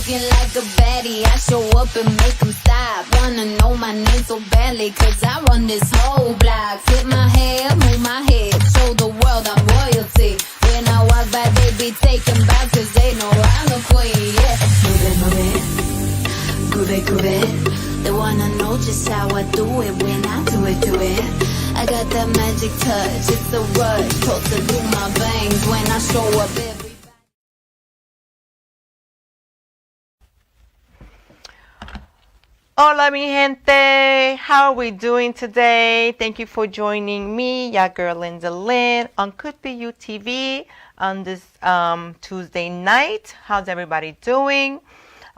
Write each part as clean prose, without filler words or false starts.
looking like a baddie. I show up and make them stop. Wanna know my name so badly, cause I run this whole block. Flip my hair, move my head, show the world I'm royalty. When I walk by, they be taking bows, cause they know I'm the queen, yeah. Move it, move it, groove it, groove it. They wanna know just how I do it when I do it, do it. I got that magic touch, it's a rush, pulsing through my veins when I show up every. Hola mi gente, how are we doing today? Thank you for joining me, your girl Linda Lynn, on Could Be You TV on this Tuesday night. How's everybody doing?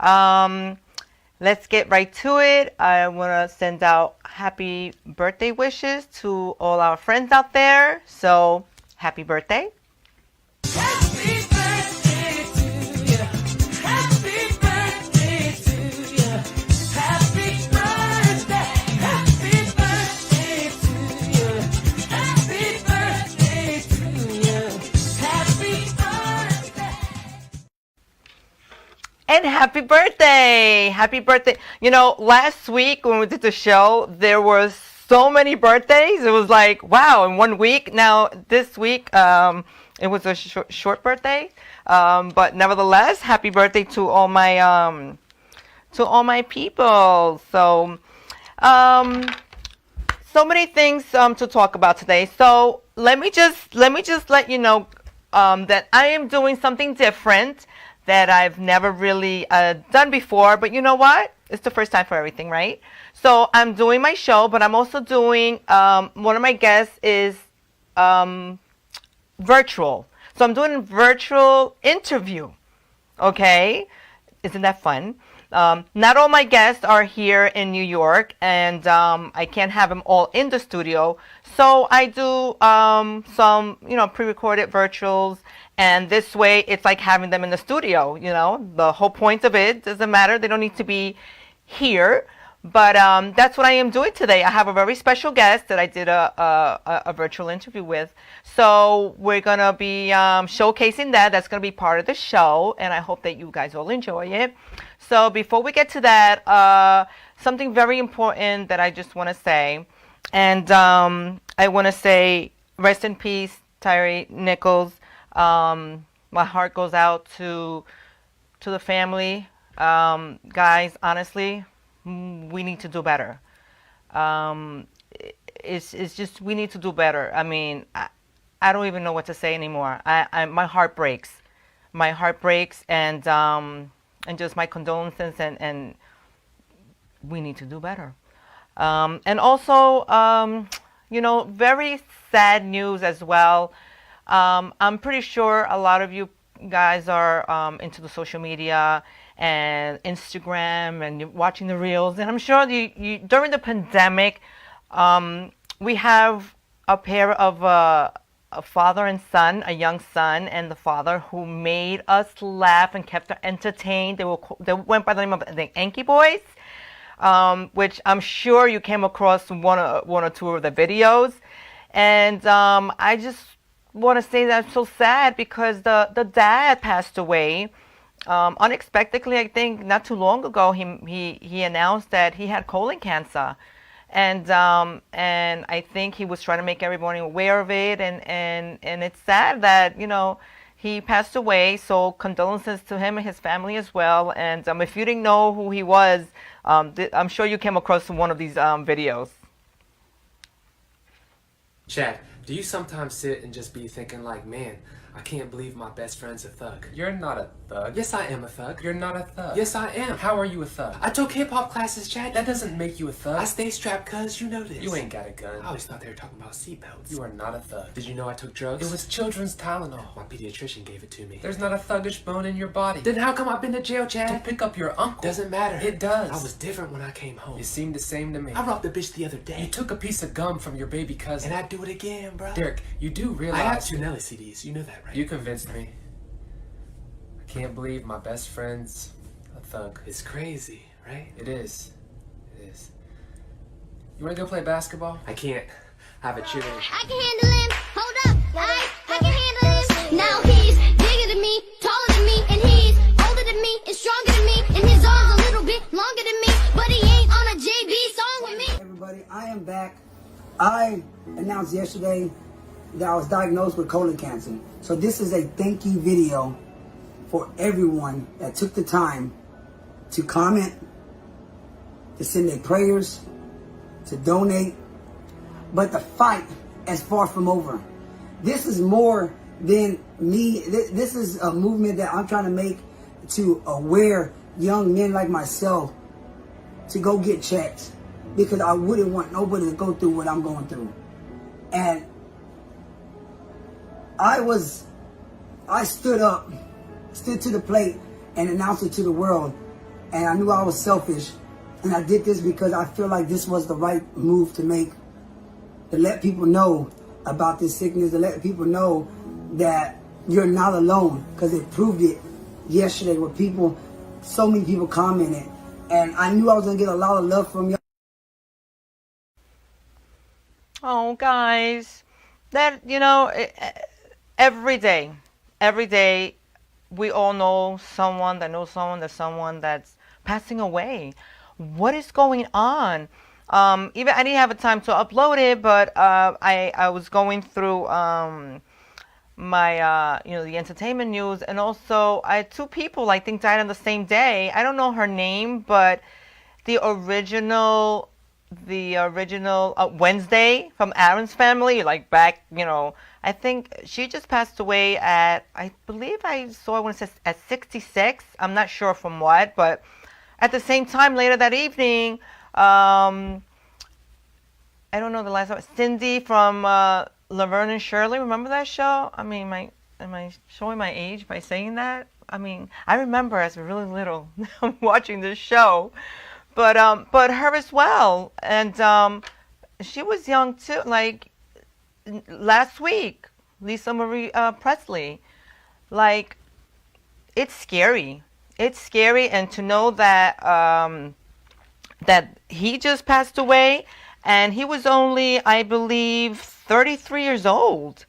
Let's get right to it. I want to send out happy birthday wishes to all our friends out there. So, happy birthday. And happy birthday! Happy birthday! You know, last week when we did the show, there were so many birthdays. It was like, wow, in 1 week. Now, this week, it was a short birthday. But nevertheless, happy birthday to all my people. So, so many things to talk about today. So let me just let you know that I am doing something different that I've never really done before, but you know what? It's the first time for everything, right? So I'm doing my show, but I'm also doing, one of my guests is virtual. So I'm doing a virtual interview, okay? Isn't that fun? Not all my guests are here in New York, and I can't have them all in the studio. So I do some, pre-recorded virtuals. And this way, it's like having them in the studio, you know. The whole point of it doesn't matter. They don't need to be here. But that's what I am doing today. I have a very special guest that I did a virtual interview with. So we're going to be showcasing that. That's going to be part of the show. And I hope that you guys all enjoy it. So before we get to that, something very important that I just want to say. And I want to say rest in peace, Tyre Nichols. My heart goes out to the family. Guys, honestly, we need to do better. It's just, we need to do better. I mean, I don't even know what to say anymore. My heart breaks. My heart breaks, and just my condolences, and we need to do better. And also, very sad news as well. I'm pretty sure a lot of you guys are into the social media and Instagram and you're watching the reels. And I'm sure you during the pandemic, we have a pair of a father and son, a young son and the father, who made us laugh and kept us entertained. They went by the name of the Enki Boys, which I'm sure you came across one or two of the videos. And I just want to say that I'm so sad because the dad passed away unexpectedly. I think not too long ago he announced that he had colon cancer, and I think he was trying to make everybody aware of it, and it's sad that he passed away. So condolences to him and his family as well. And if you didn't know who he was, I'm sure you came across one of these videos. Chad, do you sometimes sit and just be thinking like, man, I can't believe my best friend's a thug? You're not a thug. Yes, I am a thug. You're not a thug. Yes, I am. How are you a thug? I took hip-hop classes, Chad. That doesn't make you a thug. I stay strapped, cuz. You know this. You ain't got a gun. I always thought they were talking about seatbelts. You are not a thug. Did you know I took drugs? It was children's Tylenol. My pediatrician gave it to me. There's not a thuggish bone in your body. Then how come I've been to jail, Chad? To pick up your uncle. Doesn't matter. It does. I was different when I came home. You seem the same to me. I robbed a bitch the other day. You took a piece of gum from your baby cousin. And I'd do it again, bro. Derek, you do realize... I have 2 Nelly CDs. You know that, right? You convinced me. I can't believe my best friend's a thug. It's crazy, right? It is. It is. You wanna go play basketball? I can't. I have a cheerleader. I can handle him. Hold up. I can handle him. Now he's bigger than me, taller than me, and he's older than me and stronger than me. I announced yesterday that I was diagnosed with colon cancer. So this is a thank you video for everyone that took the time to comment, to send their prayers, to donate. But the fight is far from over. This is more than me. This is a movement that I'm trying to make to aware young men like myself to go get checked, because I wouldn't want nobody to go through what I'm going through. And I stood to the plate and announced it to the world. And I knew I was selfish. And I did this because I feel like this was the right move to make, to let people know about this sickness, to let people know that you're not alone, because it proved it yesterday with people, so many people commented. And I knew I was going to get a lot of love from y'all. Oh, guys, that, every day, we all know someone that knows someone that's passing away. What is going on? Even I didn't have a time to upload it, but I was going through my the entertainment news, and also I had 2 people I think died on the same day. I don't know her name, but the original Wednesday from Aaron's Family, like back, I think she just passed away at, I believe I want to say at 66. I'm not sure from what, but at the same time later that evening, I don't know the last one, Cindy from Laverne and Shirley. Remember that show? I mean, am I showing my age by saying that? I mean, I remember as really little watching this show. But her as well, and she was young too. Like last week, Lisa Marie Presley. Like, it's scary. It's scary, and to know that that he just passed away, and he was only, I believe, 33 years old.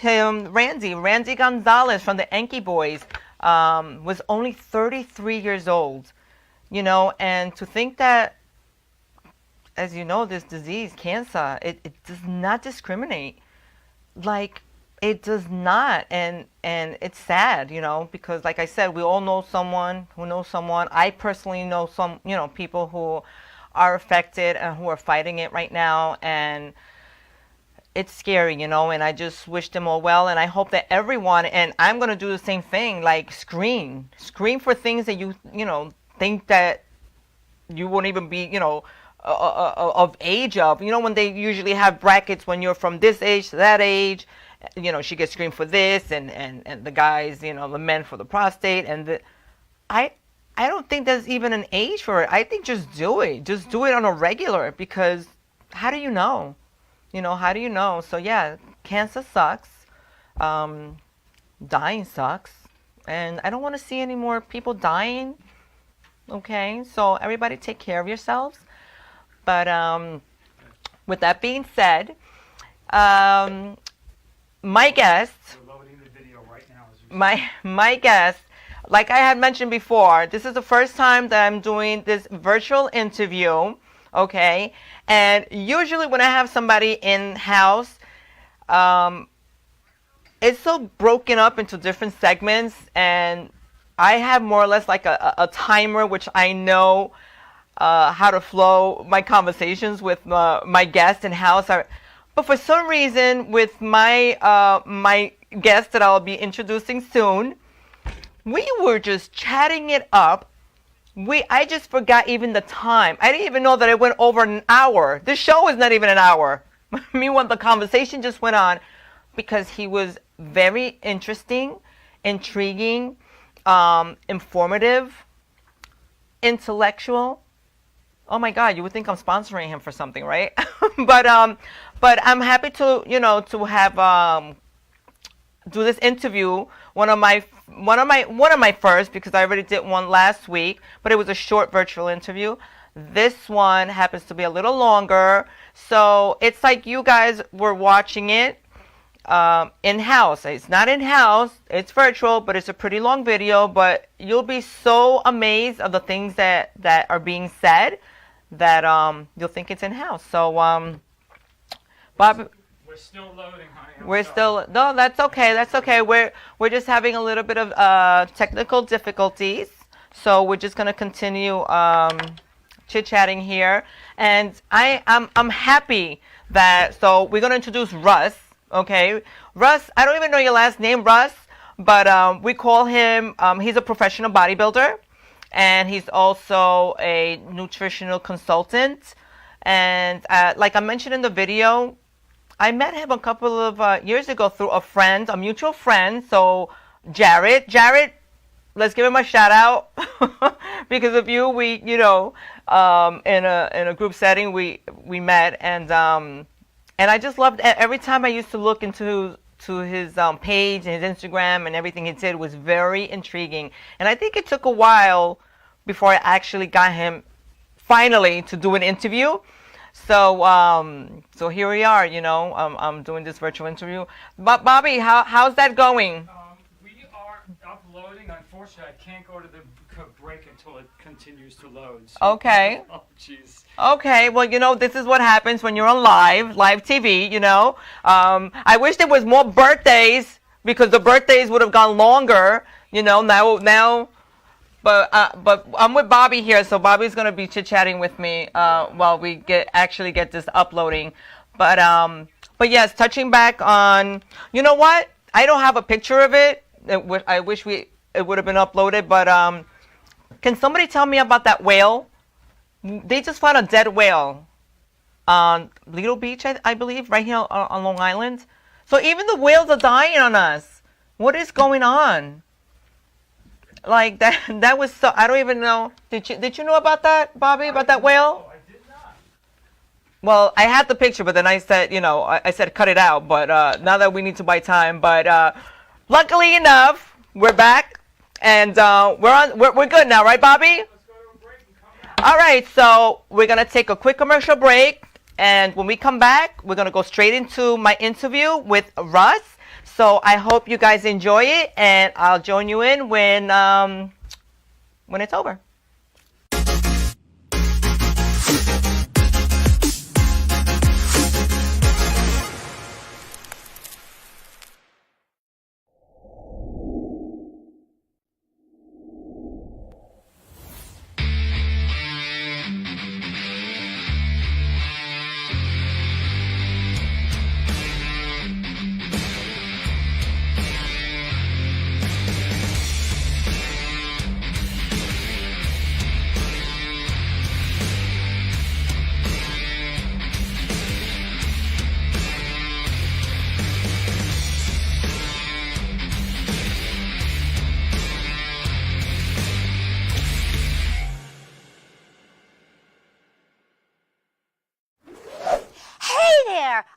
Randy Gonzalez from the Enki Boys was only 33 years old. And to think that, as you know, this disease, cancer, it does not discriminate. Like, it does not. And it's sad, because like I said, we all know someone who knows someone. I personally know some, people who are affected and who are fighting it right now. And it's scary, and I just wish them all well. And I hope that everyone, and I'm going to do the same thing, like scream for things that you think that you won't even be, of age of. When they usually have brackets when you're from this age to that age, she gets screened for this, and the guys, the men for the prostate, and I don't think there's even an age for it. I think just do it on a regular, because how do you know? How do you know? So yeah, cancer sucks. Dying sucks. And I don't want to see any more people dying. Okay, so everybody take care of yourselves. But with that being said, my guest, my guest, like I had mentioned before, this is the first time that I'm doing this virtual interview. Okay, and usually when I have somebody in-house, it's so broken up into different segments, and I have more or less like a timer, which I know how to flow my conversations with my guests in-house. But for some reason, with my my guest that I'll be introducing soon, we were just chatting it up. I just forgot even the time. I didn't even know that it went over an hour. This show is not even an hour. Meanwhile, the conversation just went on, because he was very interesting, intriguing, informative, intellectual. Oh my God, you would think I'm sponsoring him for something, right? but I'm happy to to have do this interview. One of my first, because I already did one last week, but it was a short virtual interview. This one happens to be a little longer, so it's like you guys were watching it in-house. It's not in-house, it's virtual, but it's a pretty long video. But you'll be so amazed of the things that are being said that you'll think it's in-house. So Bob. We're still loading, honey. I'm We're sorry. still no. That's okay. That's okay. We're just having a little bit of technical difficulties, so we're just gonna continue chit chatting here. And I'm happy that we're gonna introduce Russ. Okay, Russ. I don't even know your last name, Russ, but we call him. He's a professional bodybuilder, and he's also a nutritional consultant. And like I mentioned in the video, I met him a couple of years ago through a friend, a mutual friend. So Jared, let's give him a shout out because of you. We, in a group setting, we met, and I just loved every time I used to look into his page and his Instagram, and everything he did was very intriguing. And I think it took a while before I actually got him finally to do an interview. So here we are. I'm doing this virtual interview. But Bobby, how's that going? We are uploading. Unfortunately, I can't go to the break until it continues to load. So Okay. Oh, jeez. Okay, well, this is what happens when you're on live TV, I wish there was more birthdays, because the birthdays would have gone longer, now. But I'm with Bobby here, so Bobby's going to be chit-chatting with me while we get this uploading. But yes, touching back on, you know what? I don't have a picture of it. I wish it would have been uploaded, but can somebody tell me about that whale? They just found a dead whale on Lido Beach, I believe, right here on Long Island. So even the whales are dying on us. What is going on? Like that was so, I don't even know. Did you know about that, Bobby, about that whale? Oh, I did not. Well, I had the picture, but then I said, I said cut it out. But now that we need to buy time, but luckily enough, we're back, and we're good now, right, Bobby? Let's go to a break and come back. All right, so we're gonna take a quick commercial break, and when we come back, we're gonna go straight into my interview with Russ. So I hope you guys enjoy it, and I'll join you in when it's over.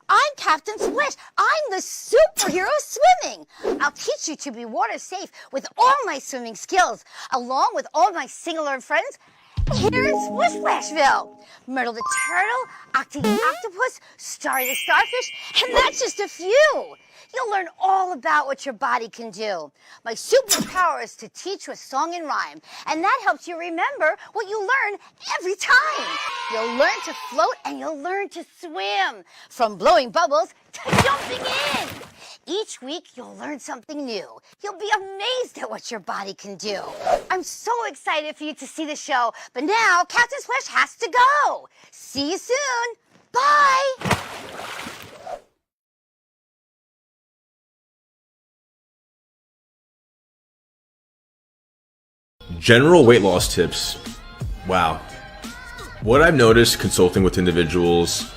I'm Captain Splish. I'm the superhero swimming. I'll teach you to be water safe with all my swimming skills, along with all my singular friends here in Splish Splashville. Myrtle the turtle, Octi the octopus, Starry the starfish, and that's just a few. You'll learn all about what your body can do. My superpower is to teach with song and rhyme, and that helps you remember what you learn every time. You'll learn to float and you'll learn to swim, from blowing bubbles to jumping in. Each week, you'll learn something new. You'll be amazed at what your body can do. I'm so excited for you to see the show, but now Captain Splash has to go. See you soon. Bye. General weight loss tips. Wow. What I've noticed consulting with individuals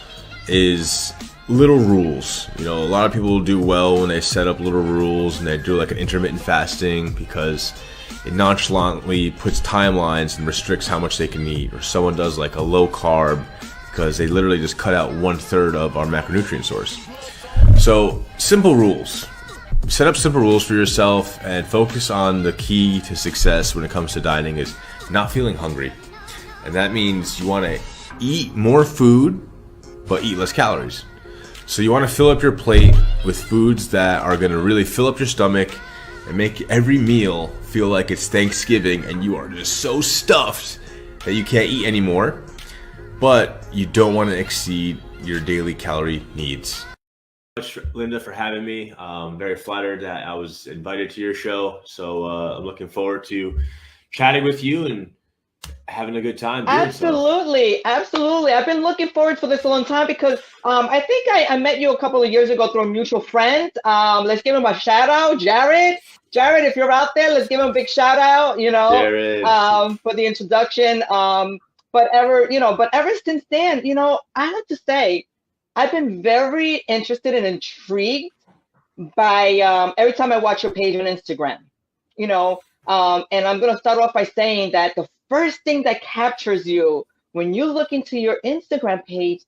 is little rules. A lot of people do well when they set up little rules and they do like an intermittent fasting because it nonchalantly puts timelines and restricts how much they can eat. Or someone does like a low carb because they literally just cut out 1/3 of our macronutrient source. So simple rules. Set up simple rules for yourself and focus on the key to success when it comes to dieting is not feeling hungry. And that means you want to eat more food, but eat less calories. So you want to fill up your plate with foods that are going to really fill up your stomach and make every meal feel like it's Thanksgiving and you are just so stuffed that you can't eat anymore. But you don't want to exceed your daily calorie needs. Thank you much, Linda, for having me. I'm very flattered that I was invited to your show. So I'm looking forward to chatting with you and having a good time doing so. Absolutely. I've been looking forward for this a long time because I think I met you a couple of years ago through a mutual friend. Let's give him a shout out, Jared. Jared, if you're out there, let's give him a big shout out, Jared. For the introduction. But ever since then, I have to say, I've been very interested and intrigued by every time I watch your page on Instagram, and I'm going to start off by saying that the first thing that captures you when you look into your Instagram page,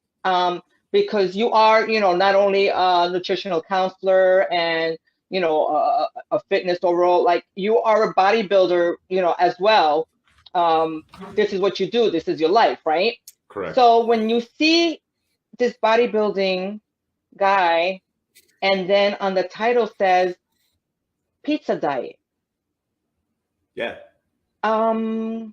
because you are, not only a nutritional counselor and, a fitness overall, like you are a bodybuilder, as well. This is what you do. This is your life, right? Correct. So when you see this bodybuilding guy, and then on the title says pizza diet. Yeah. Don't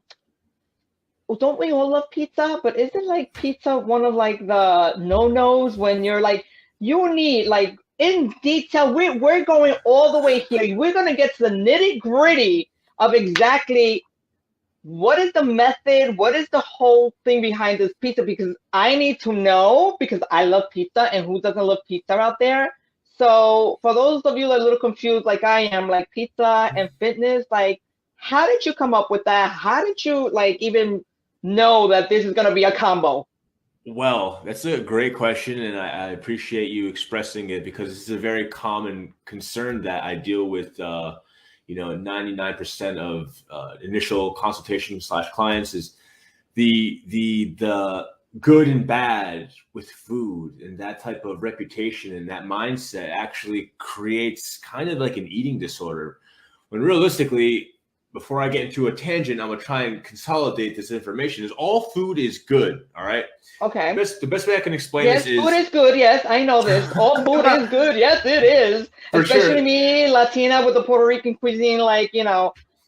we all love pizza? But isn't like pizza one of like the no-nos when you're like, you need like in detail, we're going all the way here. We're gonna get to the nitty-gritty of exactly what is the method, what is the whole thing behind this pizza, because I need to know, because I love pizza, and who doesn't love pizza out there? So for those of you that are a little confused like I am, like pizza and fitness, like how did you come up with that? How did you like even know that this is going to be a combo? Well, that's a great question, and I appreciate you expressing it, because this is a very common concern that I deal with 99% of initial consultation / clients is the good and bad with food, and that type of reputation and that mindset actually creates kind of like an eating disorder, when realistically, before I get into a tangent, I'm gonna try and consolidate this information. Is all food is good, all right? Okay. The best way I can explain this is food is good. Yes, I know this. All food is good. Yes, it is. For especially sure. Me, Latina with the Puerto Rican cuisine. Like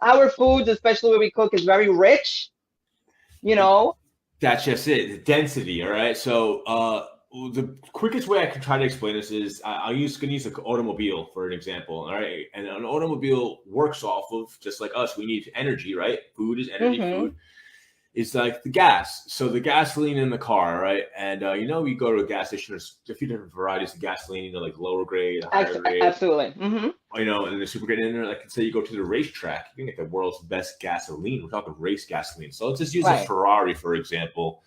our foods, especially when we cook, is very rich. That's just it. The density, all right? So the quickest way I can try to explain this is I'm going to use an automobile for an example, all right? And an automobile works off of, just like us, we need energy, right? Food is energy. Food is like the gas. So the gasoline in the car, right? And we go to a gas station, there's a few different varieties of gasoline, like lower grade, higher grade. Absolutely. And the super grade in there, like say you go to the racetrack, you can get the world's best gasoline. We're talking race gasoline. So let's just use a Ferrari, for example.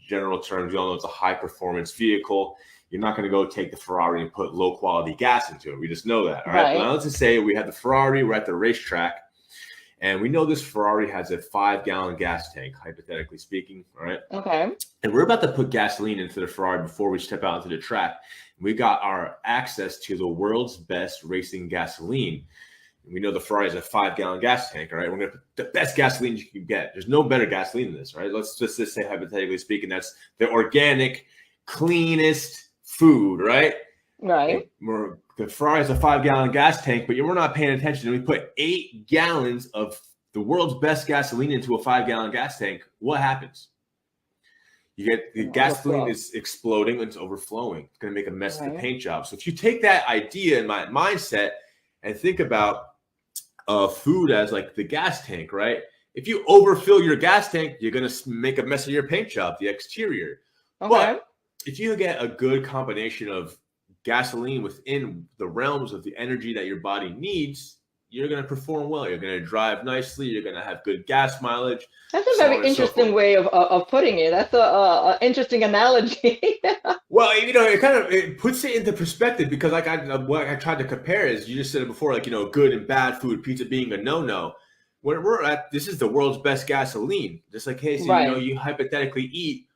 General terms, we all know it's a high performance vehicle. You're not going to go take the Ferrari and put low quality gas into it. We just know that. All right. Now let's just say we have the Ferrari, we're at the racetrack, and we know this Ferrari has a 5-gallon gas tank, hypothetically speaking. All right. Okay. And we're about to put gasoline into the Ferrari before we step out into the track. We got our access to the world's best racing gasoline. We know the Ferrari has a 5-gallon gas tank, all right? We're going to put the best gasoline you can get. There's no better gasoline than this, right? Let's just say, hypothetically speaking, that's the organic, cleanest food, right? Right. The Ferrari has a 5-gallon gas tank, but we're not paying attention. And we put 8 gallons of the world's best gasoline into a 5-gallon gas tank. What happens? You get the gasoline is exploding, it's overflowing. It's going to make a mess of the paint job. So if you take that idea and my mindset and think about food as like the gas tank, right? If you overfill your gas tank, you're going to make a mess of your paint job, the exterior. Okay. But if you get a good combination of gasoline within the realms of the energy that your body needs, you're going to perform well. You're going to drive nicely. You're going to have good gas mileage. That's a very interesting way of putting it. That's a interesting analogy. Well, it puts it into perspective, because like what I tried to compare is, you just said it before, like, good and bad food, pizza being a no-no. When we're at, this is the world's best gasoline. Just like, hey, so, you hypothetically eat,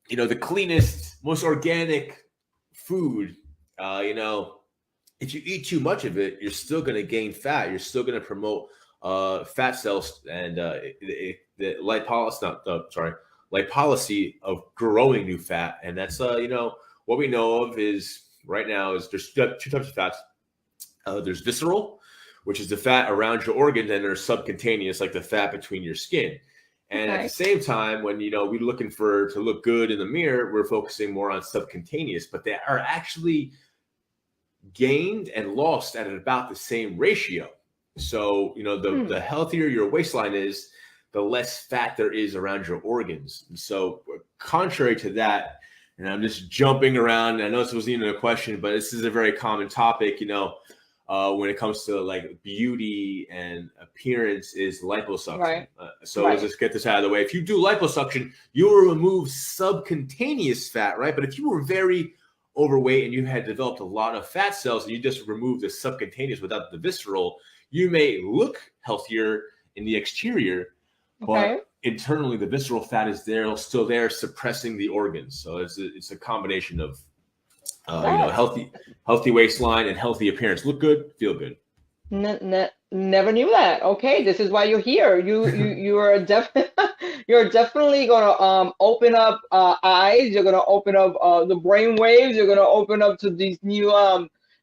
the cleanest, most organic food, if you eat too much of it, you're still going to gain fat. You're still going to promote fat cells and the lipolysis of growing new fat. And that's what we know of is right now is there's 2 types of fats. There's visceral, which is the fat around your organs, and there's subcutaneous, like the fat between your skin. And at the same time, when we're looking to look good in the mirror, we're focusing more on subcutaneous, but they are actually gained and lost at about the same ratio. So, the healthier your waistline is, the less fat there is around your organs. And so contrary to that, and I'm just jumping around, I know this wasn't even a question, but this is a very common topic, when it comes to like beauty and appearance, is liposuction. Right. Let's just get this out of the way. If you do liposuction, you will remove subcutaneous fat, right? But if you were very overweight and you had developed a lot of fat cells and you just remove the subcutaneous without the visceral, you may look healthier in the exterior, but internally the visceral fat is still there, suppressing the organs. So it's a combination of healthy waistline and healthy appearance. Look good, feel good. Never knew that. Okay, this is why you're here. You're definitely gonna open up eyes. You're gonna open up the brain waves. You're gonna open up to these new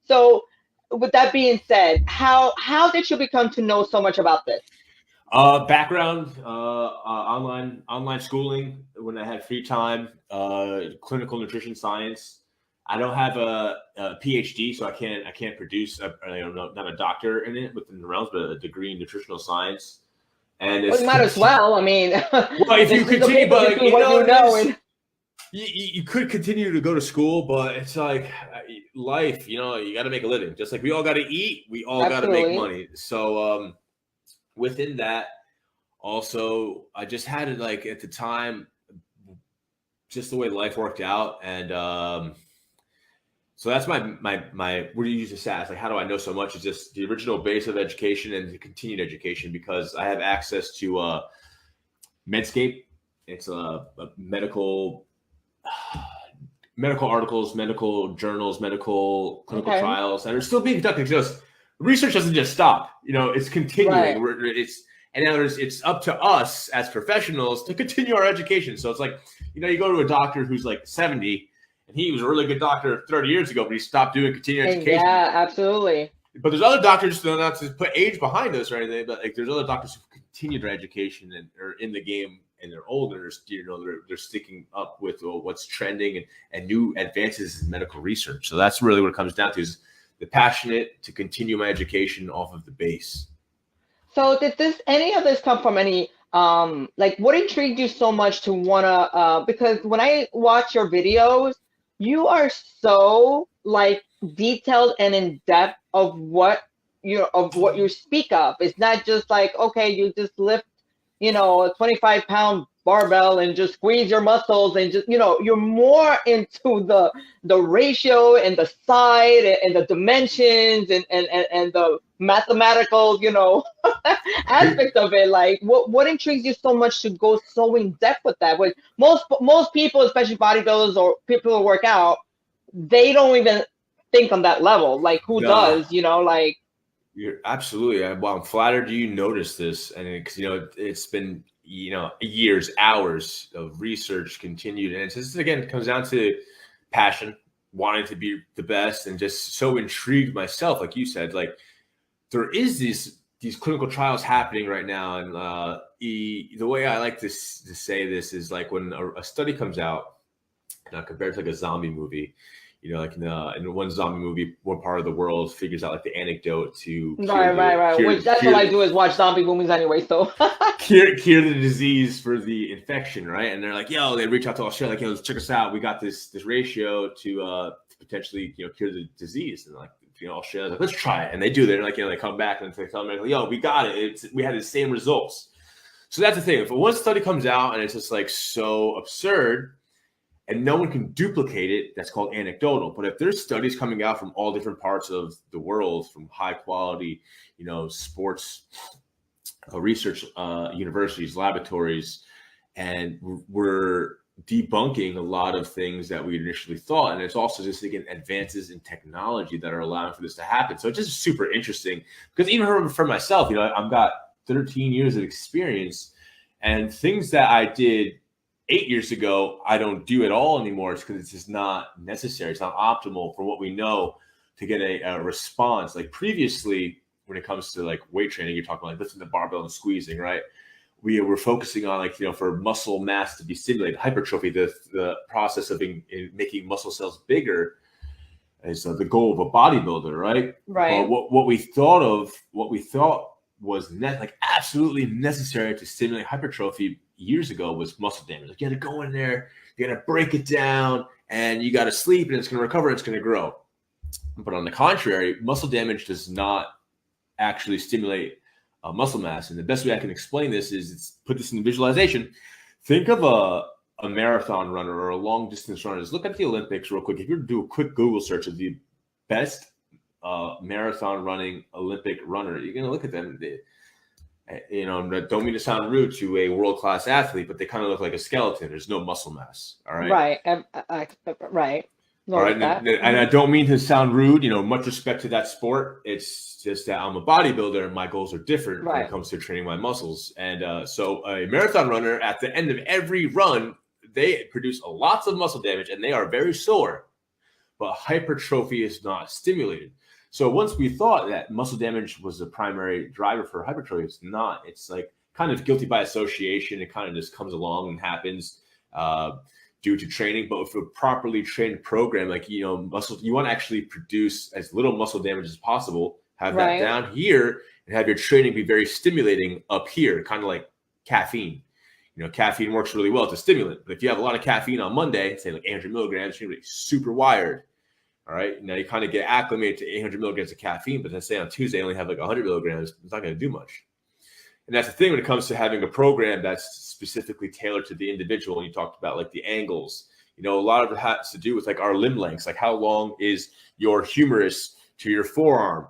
So, with that being said, how did you become to know so much about this? Background, online schooling when I had free time, clinical nutrition science. I don't have a PhD, so I can't produce. I'm not a doctor in it within the realms, but a degree in nutritional science. And you might as well. I mean, well, if you continue, but you could continue to go to school, but it's like life. You got to make a living. Just like we all got to eat, we all got to make money. So within that, also, I just had it like at the time, just the way life worked out, and so that's my what do you use to say? Like, how do I know so much? Is just the original base of education and the continued education, because I have access to Medscape. It's a medical articles, medical journals, medical clinical trials that are still being conducted. Just research doesn't just stop. It's continuing. Right. And now it's up to us as professionals to continue our education. So it's like, you go to a doctor who's like 70. And he was a really good doctor 30 years ago, but he stopped doing continuing education. Yeah, absolutely. But there's other doctors, not to put age behind us or anything, but like there's other doctors who continue their education and are in the game, and they're older. They're sticking up with what's trending and new advances in medical research. So that's really what it comes down to, is the passionate to continue my education off of the base. So did any of this come from any what intrigued you so much to wanna? Because when I watch your videos, you are so like detailed and in depth of what you speak of. It's not just like, okay, you just lift, a 25-pound barbell and just squeeze your muscles and just, you're more into the ratio and the side and the dimensions and the mathematical, aspect of it. Like what intrigues you so much to go so in depth with that? When most people, especially bodybuilders or people who work out, they don't even think on that level. Like who does, You're absolutely. Well, I'm flattered you noticed this, and because it's been years, hours of research continued, and this again comes down to passion, wanting to be the best, and just so intrigued myself, like you said, like there is these clinical trials happening right now, and the way I like to say this is like when a study comes out, compared to like a zombie movie. Like in one zombie movie, one part of the world figures out like the antidote to right. Which that's what I do is watch zombie movies anyway. So cure the disease for the infection, right? And they're like, they reach out to Australia, like, let's check us out. We got this ratio to potentially cure the disease, and like Australia's like, let's try it, and they do. They're like, they come back and they tell them, we got it. We had the same results. So that's the thing. If one study comes out and it's just like so absurd, and no one can duplicate it, that's called anecdotal. But if there's studies coming out from all different parts of the world, from high quality, sports research universities, laboratories, and we're debunking a lot of things that we initially thought. And it's also just, again, advances in technology that are allowing for this to happen. So it's just super interesting, because even for myself, I've got 13 years of experience, and things that I did 8 years ago, I don't do at all anymore. It's because it's just not necessary. It's not optimal for what we know to get a response. Like previously, when it comes to like weight training, you're talking like lifting the barbell and squeezing, right? we were focusing on, like, for muscle mass to be stimulated, hypertrophy, the process of making muscle cells bigger is the goal of a bodybuilder, right? Right. What we thought was absolutely necessary to stimulate hypertrophy years ago was muscle damage. Like, you got to go in there, you got to break it down, and you got to sleep, and it's going to recover, and it's going to grow. But on the contrary, muscle damage does not actually stimulate muscle mass. And the best way I can explain this is put this in visualization. Think of a marathon runner or a long distance runner. Just look at the Olympics real quick. If you were to do a quick Google search of the best marathon running Olympic runner, you're going to look at them. Don't mean to sound rude to a world-class athlete, but they kind of look like a skeleton. There's no muscle mass. All right. Right. Right. All right. And I don't mean to sound rude, much respect to that sport. It's just that I'm a bodybuilder and my goals are different when it comes to training my muscles. And so a marathon runner, at the end of every run, they produce lots of muscle damage and they are very sore, but hypertrophy is not stimulated. So once we thought that muscle damage was the primary driver for hypertrophy, it's not. It's like kind of guilty by association. It kind of just comes along and happens due to training. But with a properly trained program, like, muscle, you want to actually produce as little muscle damage as possible, have that down here, and have your training be very stimulating up here, kind of like caffeine. Caffeine works really well as a stimulant. But if you have a lot of caffeine on Monday, say like 800 milligrams, you're going to be super wired. All right. Now you kind of get acclimated to 800 milligrams of caffeine, but then say on Tuesday, only have like 100 milligrams. It's not going to do much. And that's the thing when it comes to having a program that's specifically tailored to the individual. You talked about like the angles, a lot of it has to do with like our limb lengths, like how long is your humerus to your forearm,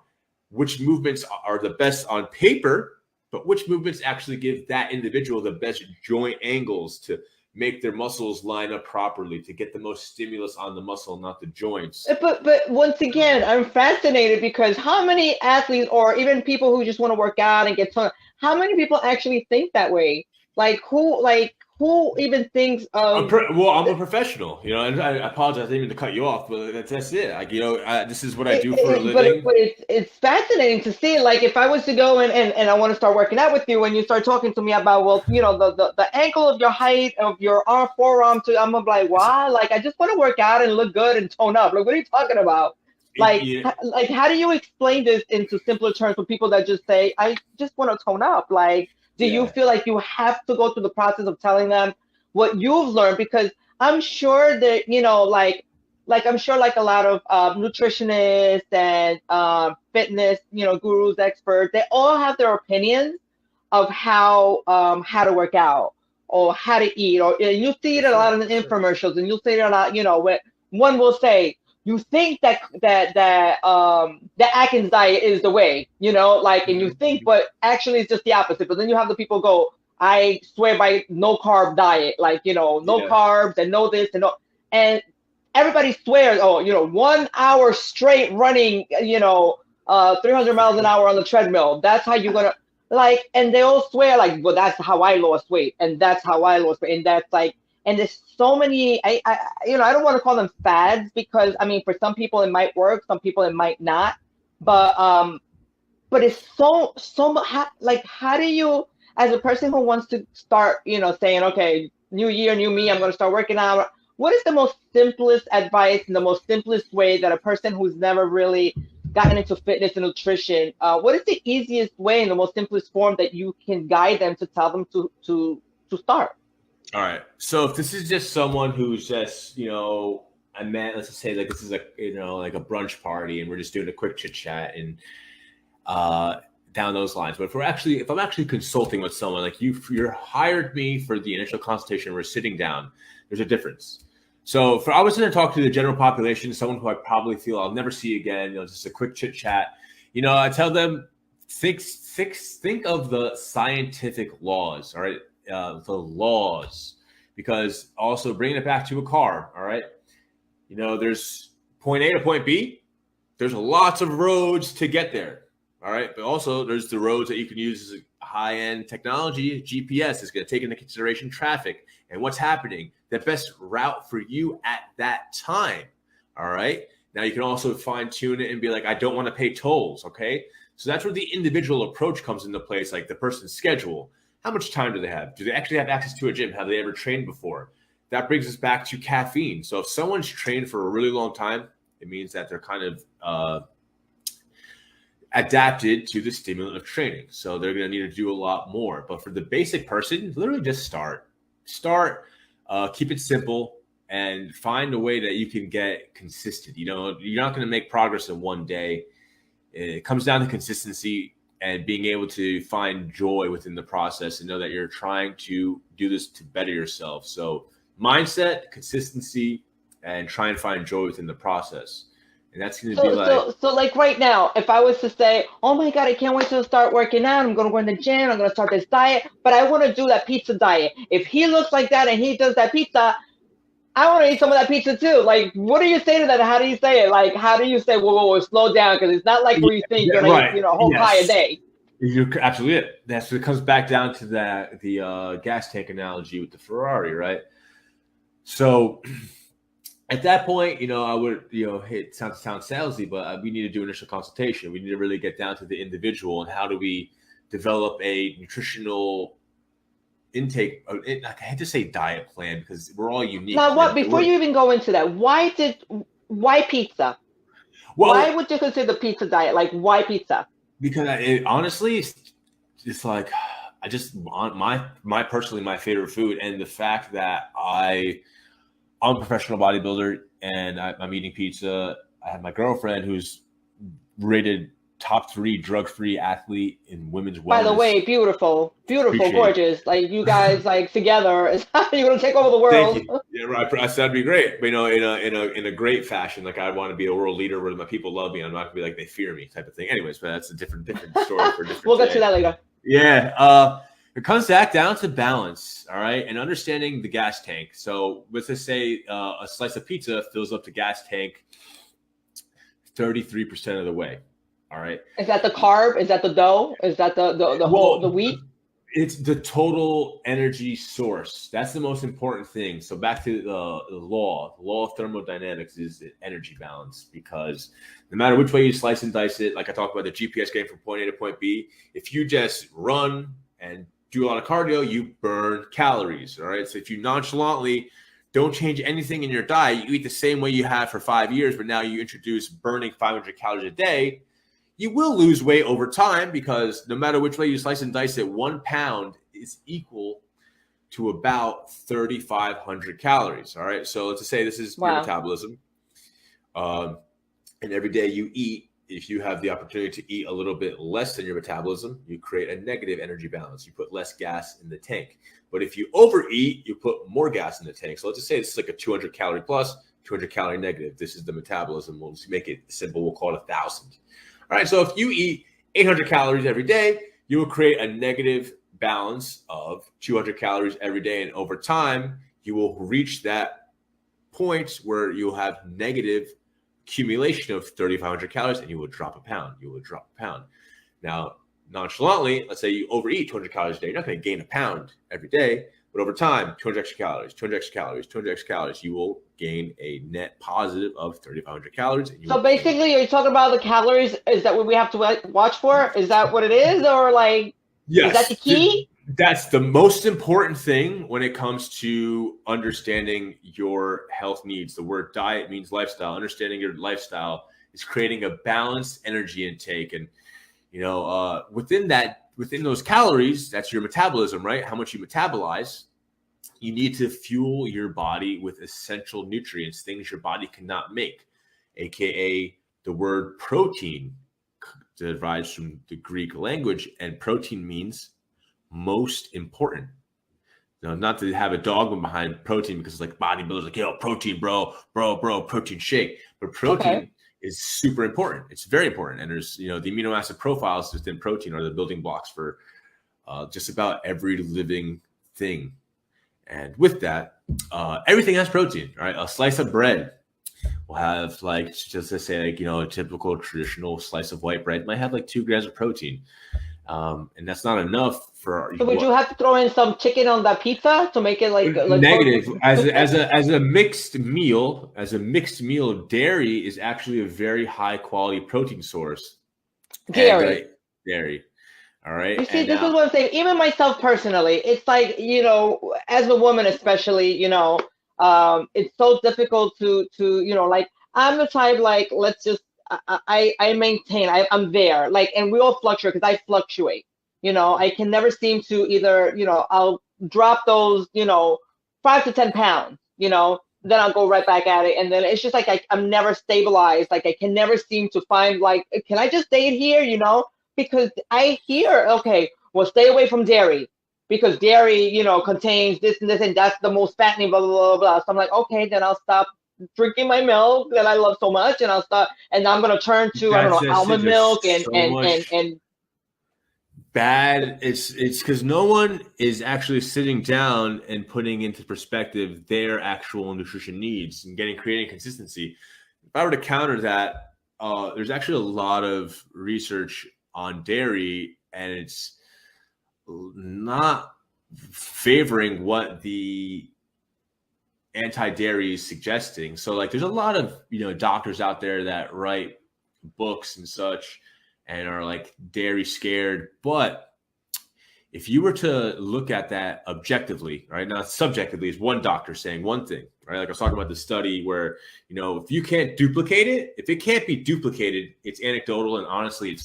which movements are the best on paper, but which movements actually give that individual the best joint angles to make their muscles line up properly, to get the most stimulus on the muscle, not the joints. But once again, I'm fascinated because how many athletes or even people who just want to work out and get toned, how many people actually think that way? Who even thinks of? I'm a professional, and I apologize even to cut you off, but that's it. Like, this is what I do for a living. But it's fascinating to see. Like, if I was to go and I want to start working out with you, and you start talking to me about, well, the ankle of your height of your forearm to, I'm like, why? Like, I just want to work out and look good and tone up. Like, what are you talking about? Like, how do you explain this into simpler terms for people that just say, I just want to tone up? Like, do you feel like you have to go through the process of telling them what you've learned? Because I'm sure that, I'm sure like a lot of nutritionists and fitness, gurus, experts, they all have their opinions of how to work out or how to eat. Or you see it a lot in the infomercials, and you'll see it a lot, when one will say, you think that the Atkins diet is the way, and you think, but actually it's just the opposite. But then you have the people go, I swear by no carb diet, no carbs and no this and no, and everybody swears, 1 hour straight running, 300 miles an hour on the treadmill. That's how you're going to and they all swear well, that's how I lost weight. And that's how I lost weight. And that's and there's so many, I don't want to call them fads because, for some people it might work, some people it might not. But it's so much, how do you, as a person who wants to start, saying, okay, new year, new me, I'm going to start working out. What is the most simplest advice and the most simplest way that a person who's never really gotten into fitness and nutrition, what is the easiest way and the most simplest form that you can guide them to tell them to start? All right. So if this is just someone who's just, let's just say like this is like a brunch party and we're just doing a quick chit chat and down those lines. But if I'm actually consulting with someone, like you're hired me for the initial consultation, we're sitting down, there's a difference. So I was going to talk to the general population, someone who I probably feel I'll never see again, just a quick chit chat. I tell them, think of the scientific laws, all right? The laws, because also bringing it back to a car, all right? There's point A to point B. There's lots of roads to get there, all right? But also there's the roads that you can use as high-end technology. GPS is going to take into consideration traffic and what's happening, the best route for you at that time, all right? Now you can also fine-tune it and be like, I don't want to pay tolls, okay? So that's where the individual approach comes into place, like the person's schedule. How much time do they have? Do they actually have access to a gym? Have they ever trained before? That brings us back to caffeine. So if someone's trained for a really long time, it means that they're kind of adapted to the stimulant of training. So they're going to need to do a lot more. But for the basic person, literally just start, keep it simple, and find a way that you can get consistent. You know, you're not going to make progress in one day. It comes down to consistency and being able to find joy within the process and know that you're trying to do this to better yourself. So mindset, consistency, and try and find joy within the process. And that's going to be like... So like right now, if I was to say, oh my God, I can't wait to start working out. I'm going to go in the gym. I'm going to start this diet, but I want to do that pizza diet. If he looks like that and he does that pizza, I want to eat some of that pizza too. Like, what do you say to that? How do you say it? Like, how do you say, whoa, slow down? Because it's not like where you think you're going to eat, a whole pie a day. You're absolutely it. That's what it comes back down to, the gas tank analogy with the Ferrari, right? So at that point, I would, it sounds salesy, but we need to do initial consultation. We need to really get down to the individual and how do we develop a nutritional intake. I hate to say diet plan because we're all unique. Now, before you even go into that, why pizza? Well, why would you consider the pizza diet? Like, why pizza? Because honestly, it's like I just want my personally my favorite food, and the fact that I'm a professional bodybuilder and I'm eating pizza. I have my girlfriend who's rated top 3 drug-free athlete in women's wellness. By the way, beautiful, gorgeous. Like you guys, like together, you're gonna take over the world. Thank you. Yeah, right. I said that'd be great, but in a great fashion. Like I want to be a world leader where my people love me. I'm not gonna be like they fear me type of thing. Anyways, but that's a different story for a different. We'll get to that later. Yeah. It comes back down to balance, all right, and understanding the gas tank. So let's just say a slice of pizza fills up the gas tank 33% of the way. All right. Is that the carb? Is that the dough? Is that the wheat? It's the total energy source. That's the most important thing. So back to the law of thermodynamics is energy balance, because no matter which way you slice and dice it, like I talked about the GPS getting from point A to point B, if you just run and do a lot of cardio, you burn calories. All right. So if you nonchalantly don't change anything in your diet, you eat the same way you have for 5 years, but now you introduce burning 500 calories a day, you will lose weight over time, because no matter which way you slice and dice it, 1 pound is equal to about 3,500 calories. All right. So let's just say this is your metabolism. And every day you eat, if you have the opportunity to eat a little bit less than your metabolism, you create a negative energy balance. You put less gas in the tank. But if you overeat, you put more gas in the tank. So let's just say this is like a 200 calorie plus, 200 calorie negative. This is the metabolism. We'll just make it simple. We'll call it 1,000. All right, so if you eat 800 calories every day, you will create a negative balance of 200 calories every day. And over time, you will reach that point where you'll have negative accumulation of 3,500 calories, and you will drop a pound. Now, nonchalantly, let's say you overeat 200 calories a day. You're not going to gain a pound every day, but over time, 200 extra calories, 200 extra calories, 200 extra calories, you will gain a net positive of 3,500 calories. And so basically, are you talking about the calories? Is that what we have to watch for? Is that what it is? Or like, yes, is that the key? That's the most important thing when it comes to understanding your health needs. The word diet means lifestyle. Understanding your lifestyle is creating a balanced energy intake. And, within those calories, that's your metabolism, right? How much you metabolize. You need to fuel your body with essential nutrients, things your body cannot make, aka the word protein derives from the Greek language, and protein means most important. Now, not to have a dogma behind protein, because it's like bodybuilders like, yo, protein, bro, protein shake. But protein is super important. It's very important. And there's, the amino acid profiles within protein are the building blocks for just about every living thing. And with that, everything has protein, right? A slice of bread will have a typical traditional slice of white bread might have like 2 grams of protein. And that's not enough for. So would you have to throw in some chicken on that pizza to make it like negative? As a mixed meal, dairy is actually a very high quality protein source. Dairy. All All right. You see, And this is what I'm saying. Even myself personally, it's like, as a woman especially, it's so difficult to, like, I'm the type, like, let's just, I maintain, I'm there. Like, and we all fluctuate because I fluctuate. I can never seem to either, I'll drop those, 5 to 10 pounds, then I'll go right back at it. And then it's just like I'm never stabilized. Like I can never seem to find, like, can I just stay here, Because I hear, okay, well, stay away from dairy because dairy, contains this and this, and that's the most fattening, blah, blah, blah, blah. So I'm like, okay, then I'll stop drinking my milk that I love so much, and I'll stop, and I'm gonna turn to, I don't know, almond milk and bad. It's because no one is actually sitting down and putting into perspective their actual nutrition needs and creating consistency. If I were to counter that, there's actually a lot of research on dairy, and it's not favoring what the anti-dairy is suggesting. So like there's a lot of doctors out there that write books and such and are like dairy scared, but if you were to look at that objectively, right, now subjectively is one doctor saying one thing, right? Like I was talking about the study where if you can't duplicate it, if it can't be duplicated, it's anecdotal, and honestly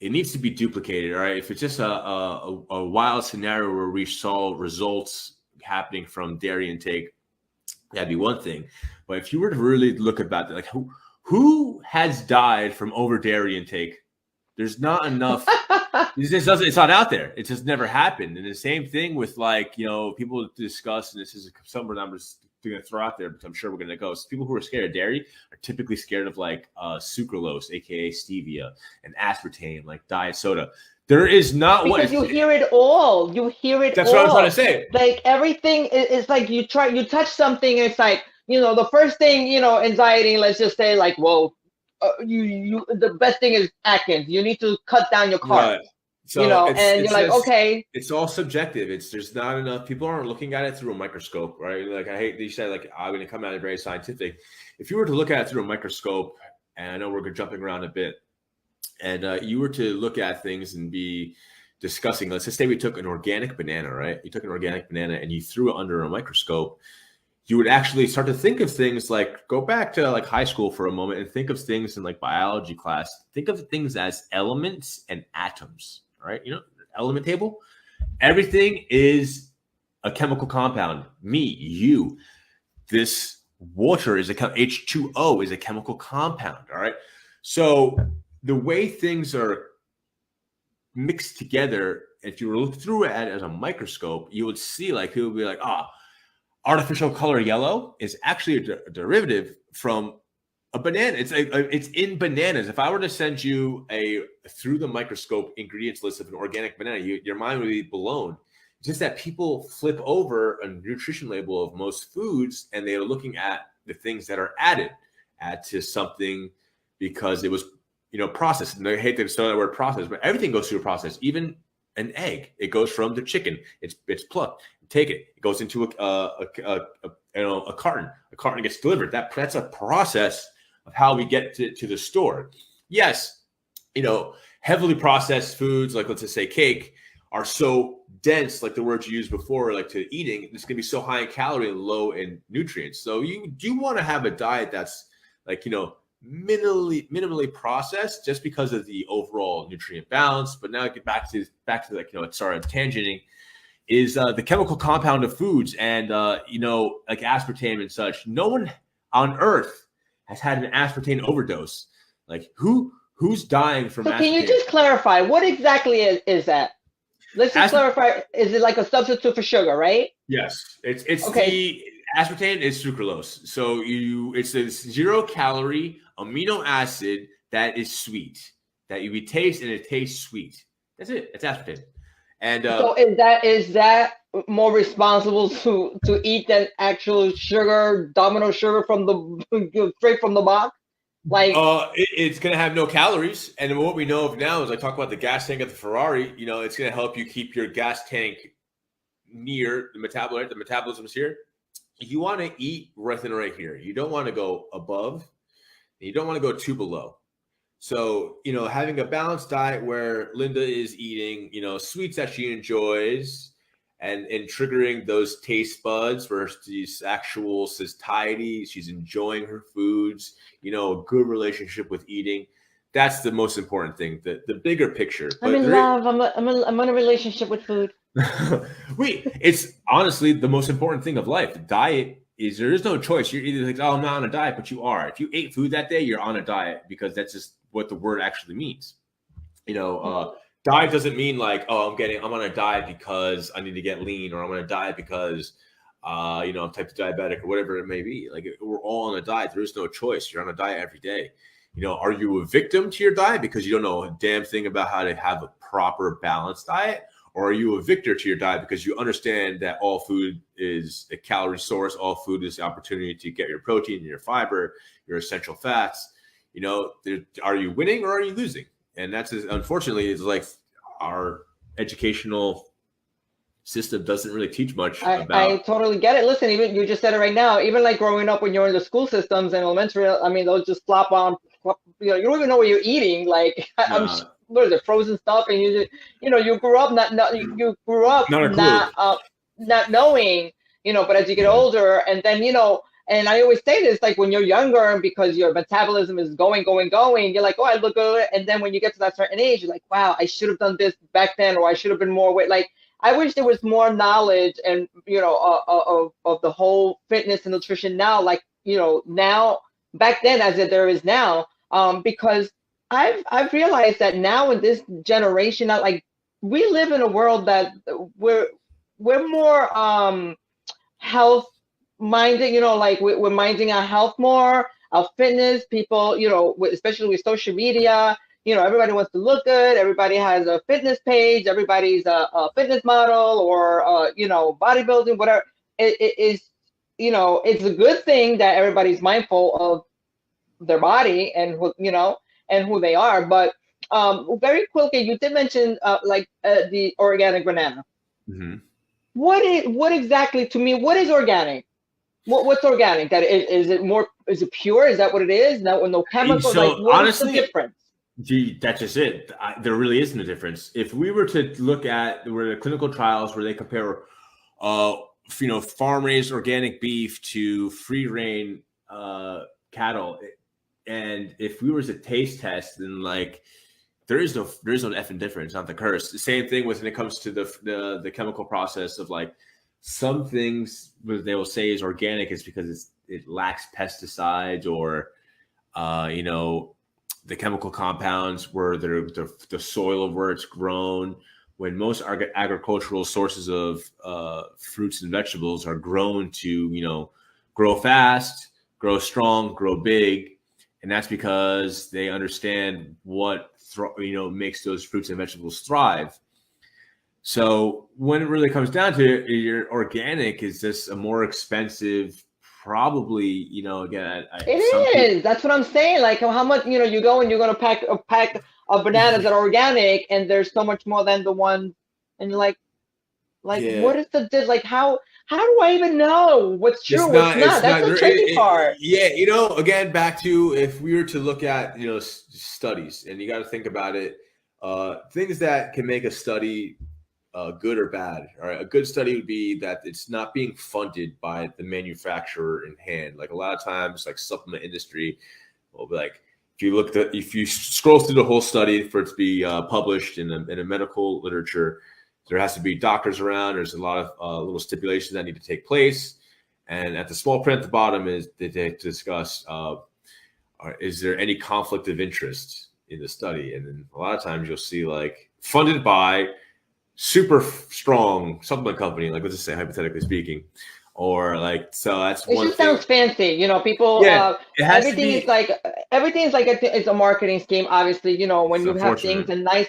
it needs to be duplicated, all right? If it's just a wild scenario where we saw results happening from dairy intake, that'd be one thing. But if you were to really look about that, like who has died from over dairy intake? There's not enough. It's not out there. It just never happened. And the same thing with people discuss, and this is some numbers going to throw out there, but I'm sure we're going to go. So people who are scared of dairy are typically scared of like sucralose, aka stevia, and aspartame, like diet soda. There is not because you hear it all. You hear it. That's all. what I'm trying to say. Like everything is like you touch something, and it's like the first thing anxiety. Let's just say like, whoa, the best thing is Atkins. You need to cut down your carbs. Right. So and you're like, okay. It's all subjective. There's not enough. People aren't looking at it through a microscope, right? Like I hate that you said, like, I'm going to come at it very scientific. If you were to look at it through a microscope, and I know we're jumping around a bit, and you were to look at things and be discussing, let's just say we took an organic banana, right? You took an organic banana and you threw it under a microscope, you would actually start to think of things like, go back to like high school for a moment and think of things in like biology class. Think of things as elements and atoms. Right? Element table. Everything is a chemical compound. Me, you, this water is H2O is a chemical compound. All right. So the way things are mixed together, if you were to look through it as a microscope, you would see like it would be like, artificial color yellow is actually a derivative from a banana. It's in bananas. If I were to send you through the microscope ingredients list of an organic banana, your mind would be blown. It's just that people flip over a nutrition label of most foods and they are looking at the things that are added to something because it was processed. And I hate to say the word processed, but everything goes through a process. Even an egg, it goes from the chicken. It's plucked. Take it. It goes into a carton. A carton gets delivered. That's a process of how we get to the store. Yes, heavily processed foods, like let's just say cake, are so dense, like the words you used before, like to eating, it's going to be so high in calorie and low in nutrients. So you do want to have a diet that's like, minimally processed just because of the overall nutrient balance. But now I get back to like, sorry, I'm tangenting, is the chemical compound of foods and, like aspartame and such. No one on earth has had an aspartame overdose. Like who's dying from aspartame? Can you just clarify what exactly is that? Let's just clarify. Is it like a substitute for sugar, right? Yes, it's okay. The aspartame is sucralose. So it's a 0-calorie amino acid that is sweet that you taste and it tastes sweet. That's it. It's aspartame. And so is that more responsible to eat than actual sugar, domino sugar from the straight from the box? Like it's gonna have no calories, and what we know of now is I talk about the gas tank of the Ferrari. It's gonna help you keep your gas tank near the metabolite. The metabolism is here. You want to eat right here. You don't want to go above, and you don't want to go too below. So, having a balanced diet where Linda is eating, sweets that she enjoys and triggering those taste buds versus actual satiety. She's enjoying her foods, a good relationship with eating. That's the most important thing, the bigger picture. I'm in love. I'm in a relationship with food. It's honestly the most important thing of life. The diet is, there is no choice. You're either like, oh, I'm not on a diet, but you are. If you ate food that day, you're on a diet, because that's just what the word actually means. Diet doesn't mean like, oh, I'm on a diet because I need to get lean, or I'm on a diet because I'm type 2 diabetic, or whatever it may be. Like, we're all on a diet. There is no choice. You're on a diet every day. Are you a victim to your diet because you don't know a damn thing about how to have a proper balanced diet? Or are you a victor to your diet because you understand that all food is a calorie source, all food is the opportunity to get your protein and your fiber, your essential fats? Are you winning or are you losing? And that's, unfortunately, is like our educational system doesn't really teach much about. I totally get it. Listen, even you just said it right now. Even like growing up when you're in the school systems and elementary, I mean, they'll just flop on. You don't even know what you're eating. Like, what is it, frozen stuff? And you grew up not knowing, but as you get older, and then and I always say this, like, when you're younger, and because your metabolism is going, you're like, oh, I look good. And then when you get to that certain age, you're like, wow, I should have done this back then, or I should have been more weight. Like, I wish there was more knowledge and, of the whole fitness and nutrition now, like, now, back then as there is now, because I've realized that now in this generation, like, we live in a world that we're more health minded, like we're minding our health more, our fitness. People, especially with social media, everybody wants to look good. Everybody has a fitness page. Everybody's a fitness model, or bodybuilding, whatever. It is, it's a good thing that everybody's mindful of their body and and who they are. But very quickly, you did mention the organic banana. Mm-hmm. What exactly, to me, what is organic? What's organic? That is it more? Is it pure? Is that what it is? No chemicals. So, like, what honestly, is the difference? That's just it. There really isn't a difference. If we were to look at the clinical trials where they compare, farm-raised organic beef to free-range cattle, and if we were to taste test, then like there is no effing difference, not the curse. The same thing when it comes to the chemical process of, like, some things they will say is organic is because it lacks pesticides, or the chemical compounds where the soil of where it's grown, when most agricultural sources of fruits and vegetables are grown to grow fast, grow strong, grow big. And that's because they understand what makes those fruits and vegetables thrive. So when it really comes down to it, your organic is just a more expensive, probably, again. It is. That's what I'm saying. Like, how much, you go and you're going to pack a pack of bananas that are organic, and there's so much more than the one, and you're like, yeah. What is like, how do I even know what's true, what's not? That's the tricky part. Yeah. Again, back to, if we were to look at, studies, and you got to think about it, things that can make a study good or bad. All right. A good study would be that it's not being funded by the manufacturer in hand. Like, a lot of times, like, supplement industry will be like, if you scroll through the whole study for it to be published in a medical literature, there has to be doctors around. There's a lot of little stipulations that need to take place. And at the small print at the bottom is they discuss, is there any conflict of interest in the study? And then a lot of times you'll see, like, funded by super strong supplement company, like, let's just say, hypothetically speaking, or like, so that's it one just thing. Sounds fancy, people. Yeah, everything is like it's a marketing scheme. Obviously, when you have things and nice,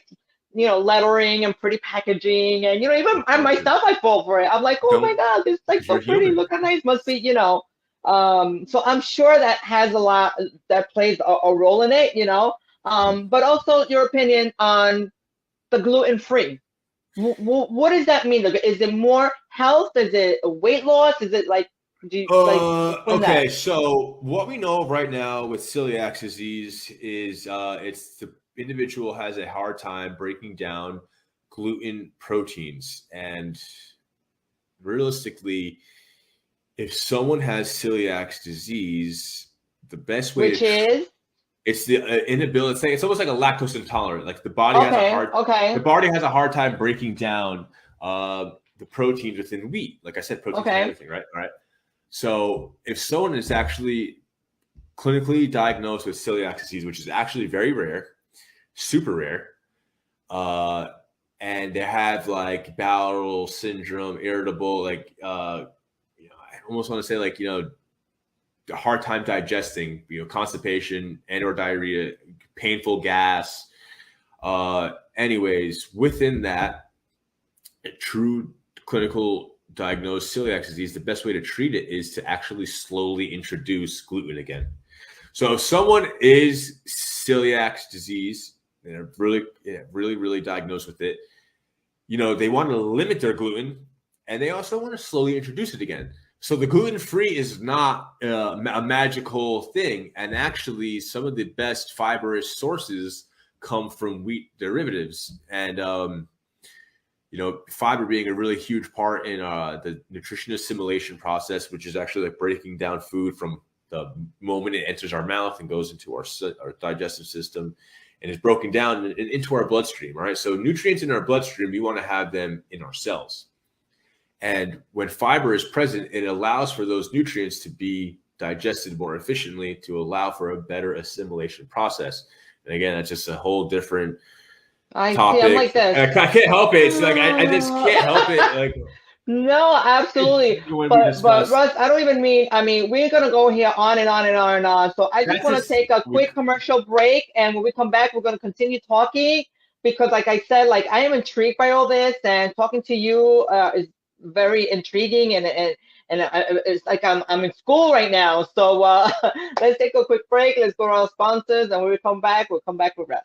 lettering and pretty packaging, and even myself, I fall for it. I'm like, oh my god, this is like so pretty. Look how nice, must be, So I'm sure that has a lot that plays a role in it, But also your opinion on the gluten-free. What does that mean? Is it more health? Is it weight loss? Is it like, Do you, like from that? Okay, so what we know right now with celiac disease is it's the individual has a hard time breaking down gluten proteins. And realistically, if someone has celiac disease, the best way Which is? it's the inability. It's almost like a lactose intolerant. Like the body has the body has a hard time breaking down the proteins within wheat. Like I said, proteins and everything, right? All right. So if someone is actually clinically diagnosed with celiac disease, which is actually very rare, super rare, and they have like bowel syndrome, irritable, like I almost want to say like a hard time digesting, constipation and or diarrhea, painful gas. Anyways, within that, a true clinical diagnosed celiac disease, the best way to treat it is to actually slowly introduce gluten again. So if someone is celiac disease, they're really diagnosed with it, they want to limit their gluten, and they also want to slowly introduce it again. So the gluten-free is not a magical thing. And actually, some of the best fibrous sources come from wheat derivatives. And, fiber being a really huge part in the nutrition assimilation process, which is actually like breaking down food from the moment it enters our mouth and goes into our digestive system and is broken down into our bloodstream. All right. So nutrients in our bloodstream, we want to have them in our cells. And when fiber is present, it allows for those nutrients to be digested more efficiently to allow for a better assimilation process. And again, that's just a whole different topic. I'm like this. I can't help it. It's like I just can't help it. Like no, absolutely. But Russ, I don't even mean. I mean, we're gonna go here on and on and on and on. So I just want to take a quick commercial break, and when we come back, we're gonna continue talking because, like I said, like I am intrigued by all this, and talking to you is very intriguing, and it's like I'm in school right now. So let's take a quick break. Let's go to our sponsors, and when we come back, we'll come back with Russ.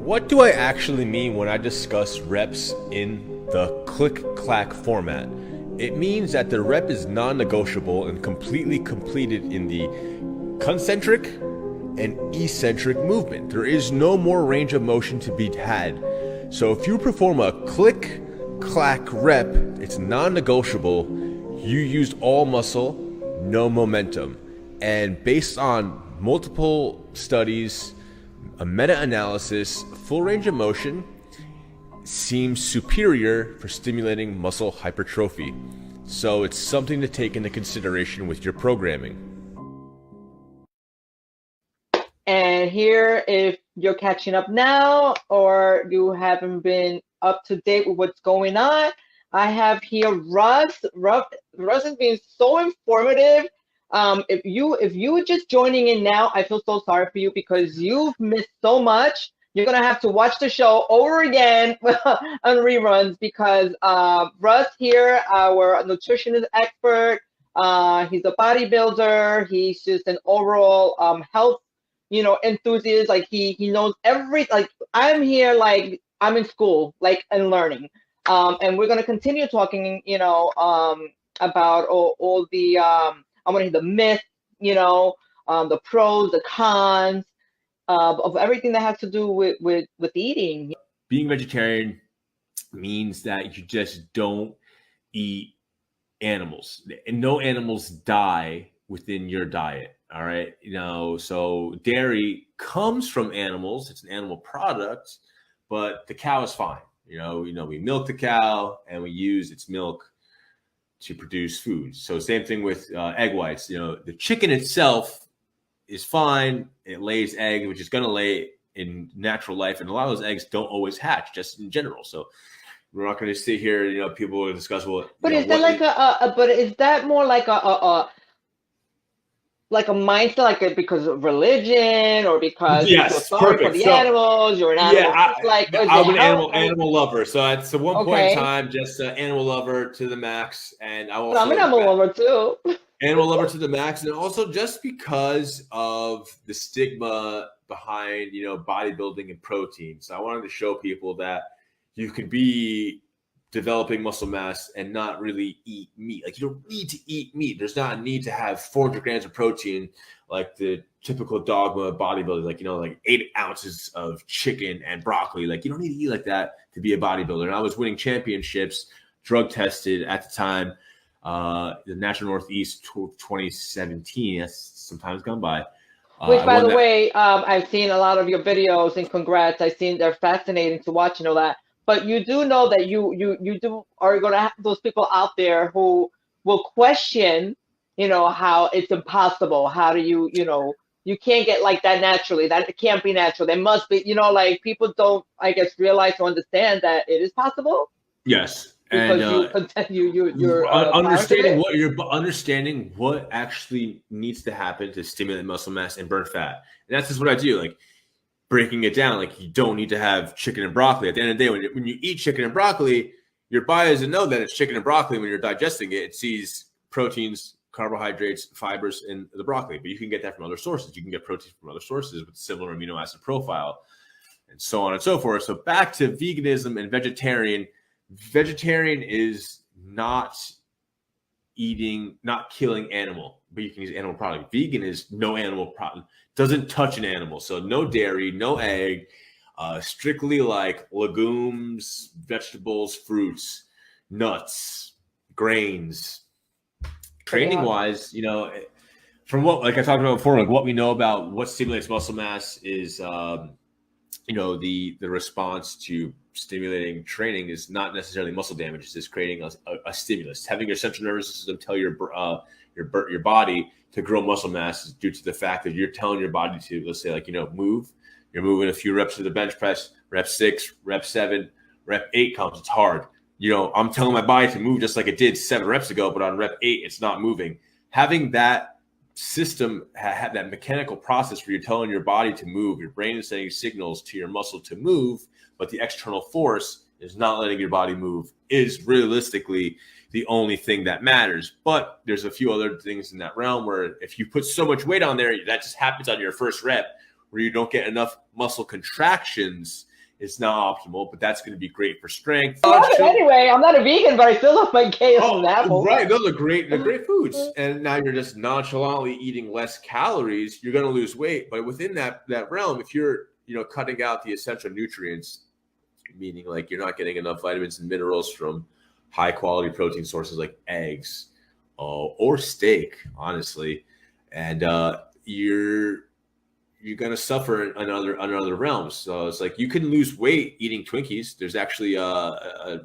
What do I actually mean when I discuss reps in the click-clack format? It means that the rep is non-negotiable and completely completed in the concentric and eccentric movement. There is no more range of motion to be had. So if you perform a click-clack rep, it's non-negotiable. You used all muscle, no momentum. And based on multiple studies, a meta-analysis, full range of motion seems superior for stimulating muscle hypertrophy. So it's something to take into consideration with your programming. And here, if you're catching up now or you haven't been up to date with what's going on, I have here Russ. Russ has been so informative. If you were just joining in now, I feel so sorry for you because you've missed so much. You're gonna have to watch the show over again on reruns because Russ here, our nutritionist expert, he's a bodybuilder. He's just an overall health, enthusiast. Like he knows like I'm here, like I'm in school, like and learning. And we're gonna continue talking, about all the I want to hear the myth, the pros, the cons of everything that has to do with eating. Being vegetarian means that you just don't eat animals, and no animals die within your diet. All right. So dairy comes from animals. It's an animal product, but the cow is fine. We milk the cow and we use its milk to produce food. So same thing with egg whites. The chicken itself is fine. It lays eggs, which is going to lay in natural life. And a lot of those eggs don't always hatch just in general. So we're not going to sit here, people will discuss, but is that but is that more like a mindset, because of religion or because you're sorry for the animals, you're an animal? I'm an animal lover. So at one point in time, just an animal lover to the max. And I'm an animal lover too. Animal lover to the max. And also just because of the stigma behind, bodybuilding and protein. So I wanted to show people that you could be developing muscle mass and not really eat meat. You don't need to eat meat. There's not a need to have 400 grams of protein like the typical dogma of bodybuilding, 8 ounces of chicken and broccoli. You don't need to eat like that to be a bodybuilder. And I was winning championships, drug tested at the time, the National Northeast 2017. That's sometimes gone by. Which, by the way, I've seen a lot of your videos, and congrats. I've seen they're fascinating to watch and all that. But you do know that you are going to have those people out there who will question, how it's impossible. How do you can't get like that naturally. That can't be natural. There must be, people don't, I guess, realize or understand that it is possible. Yes. Because you're understanding what actually needs to happen to stimulate muscle mass and burn fat. And that's just what I do. Breaking it down, you don't need to have chicken and broccoli. At the end of the day, when you eat chicken and broccoli, your body doesn't know that it's chicken and broccoli. When you're digesting it, it sees proteins, carbohydrates, fibers in the broccoli. But you can get that from other sources. You can get protein from other sources with similar amino acid profile, and so on and so forth. So back to veganism and vegetarian. Vegetarian is not killing animal, but you can use animal product. Vegan is no animal product, doesn't touch an animal. So no dairy, no egg, strictly legumes, vegetables, fruits, nuts, grains. Training wise, from what, I talked about before, what we know about what stimulates muscle mass is, the response to stimulating training is not necessarily muscle damage. It's just creating a stimulus. Having your central nervous system tell your body to grow muscle mass is due to the fact that you're telling your body to, let's say, move. You're moving a few reps of the bench press, rep 6, rep 7, rep 8 comes. It's hard. I'm telling my body to move just like it did 7 reps ago, but on rep 8, it's not moving. Having that system, have that mechanical process where you're telling your body to move, your brain is sending signals to your muscle to move, but the external force is not letting your body move, is realistically the only thing that matters. But there's a few other things in that realm where if you put so much weight on there, that just happens on your first rep where you don't get enough muscle contractions. It's not optimal, but that's going to be great for strength. Anyway, I'm not a vegan, but I still love my kale and apple. Right, those are great. They're great foods. And now you're just nonchalantly eating less calories. You're going to lose weight, but within that realm, if you're cutting out the essential nutrients, meaning you're not getting enough vitamins and minerals from high quality protein sources like eggs or steak, honestly, and you're going to suffer in other realms. So it's you can lose weight eating Twinkies. There's actually a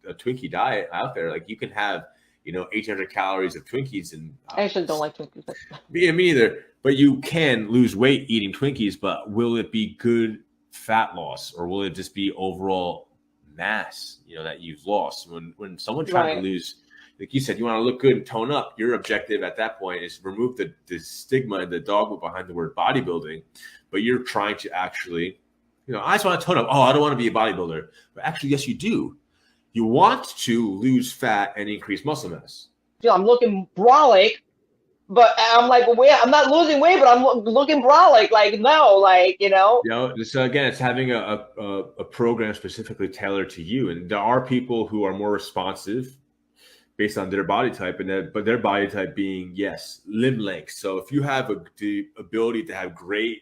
Twinkie diet out there. You can have, 800 calories of Twinkies. And I actually don't like Twinkies. Me neither. But you can lose weight eating Twinkies, but will it be good fat loss or will it just be overall mass, that you've lost? When someone trying to lose, like you said, you want to look good and tone up, your objective at that point is to remove the stigma and the dogma behind the word bodybuilding. But you're trying to actually, I just want to tone up. Oh, I don't want to be a bodybuilder. But actually, yes, you do. You want to lose fat and increase muscle mass. I'm looking brolic, but I'm I'm not losing weight, but I'm looking brolic. So again, it's having a program specifically tailored to you. And there are people who are more responsive based on their body type, but their body type being, yes, limb length. So if you have the ability to have great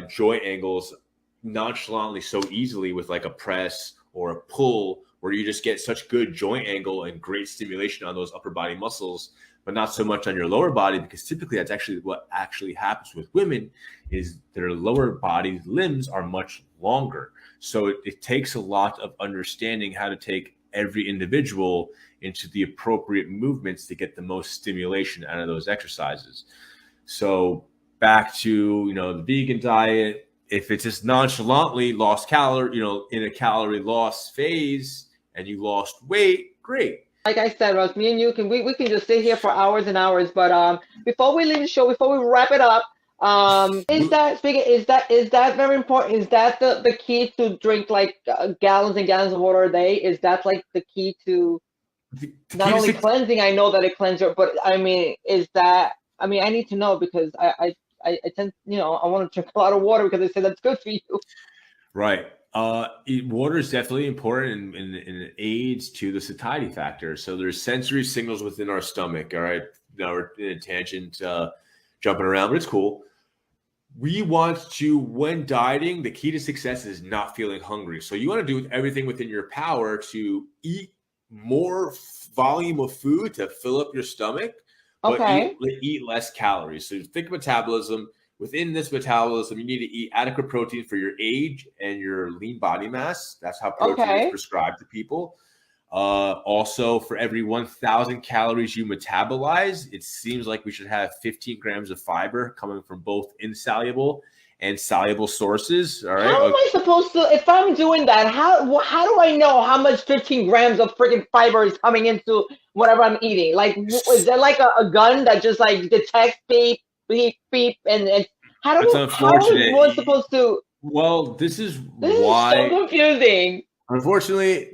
joint angles nonchalantly so easily with a press or a pull where you just get such good joint angle and great stimulation on those upper body muscles, but not so much on your lower body, because typically that's actually what actually happens with women is their lower body limbs are much longer. So it takes a lot of understanding how to take every individual into the appropriate movements to get the most stimulation out of those exercises. So back to, the vegan diet, if it's just nonchalantly lost calorie, in a calorie loss phase and you lost weight, great. Like I said, Russ, me and you we can just sit here for hours and hours. But before we leave the show, before we wrap it up, is that very important? Is that the key to drink like gallons and gallons of water a day? Is that like the key to not only cleansing? I know that it cleanses, but I mean, I need to know, because I tend, I want to drink a lot of water because they say that's good for you. Right. Water is definitely important and it aids to the satiety factor. So there's sensory signals within our stomach. All right. Now we're in a tangent, jumping around, but it's cool. We want to, when dieting, the key to success is not feeling hungry. So you want to do everything within your power to eat more volume of food to fill up your stomach, but eat less calories. So think metabolism. Within this metabolism, you need to eat adequate protein for your age and your lean body mass. That's how protein is prescribed to people. Also, for every 1,000 calories you metabolize, it seems like we should have 15 grams of fiber coming from both insoluble and soluble sources. All right. How am I supposed to, if I'm doing that, how do I know how much 15 grams of freaking fiber is coming into whatever I'm eating? Like, is there like a gun that just like detects beep, beep, beep, and how is one supposed to? Well, this is why so confusing. Unfortunately,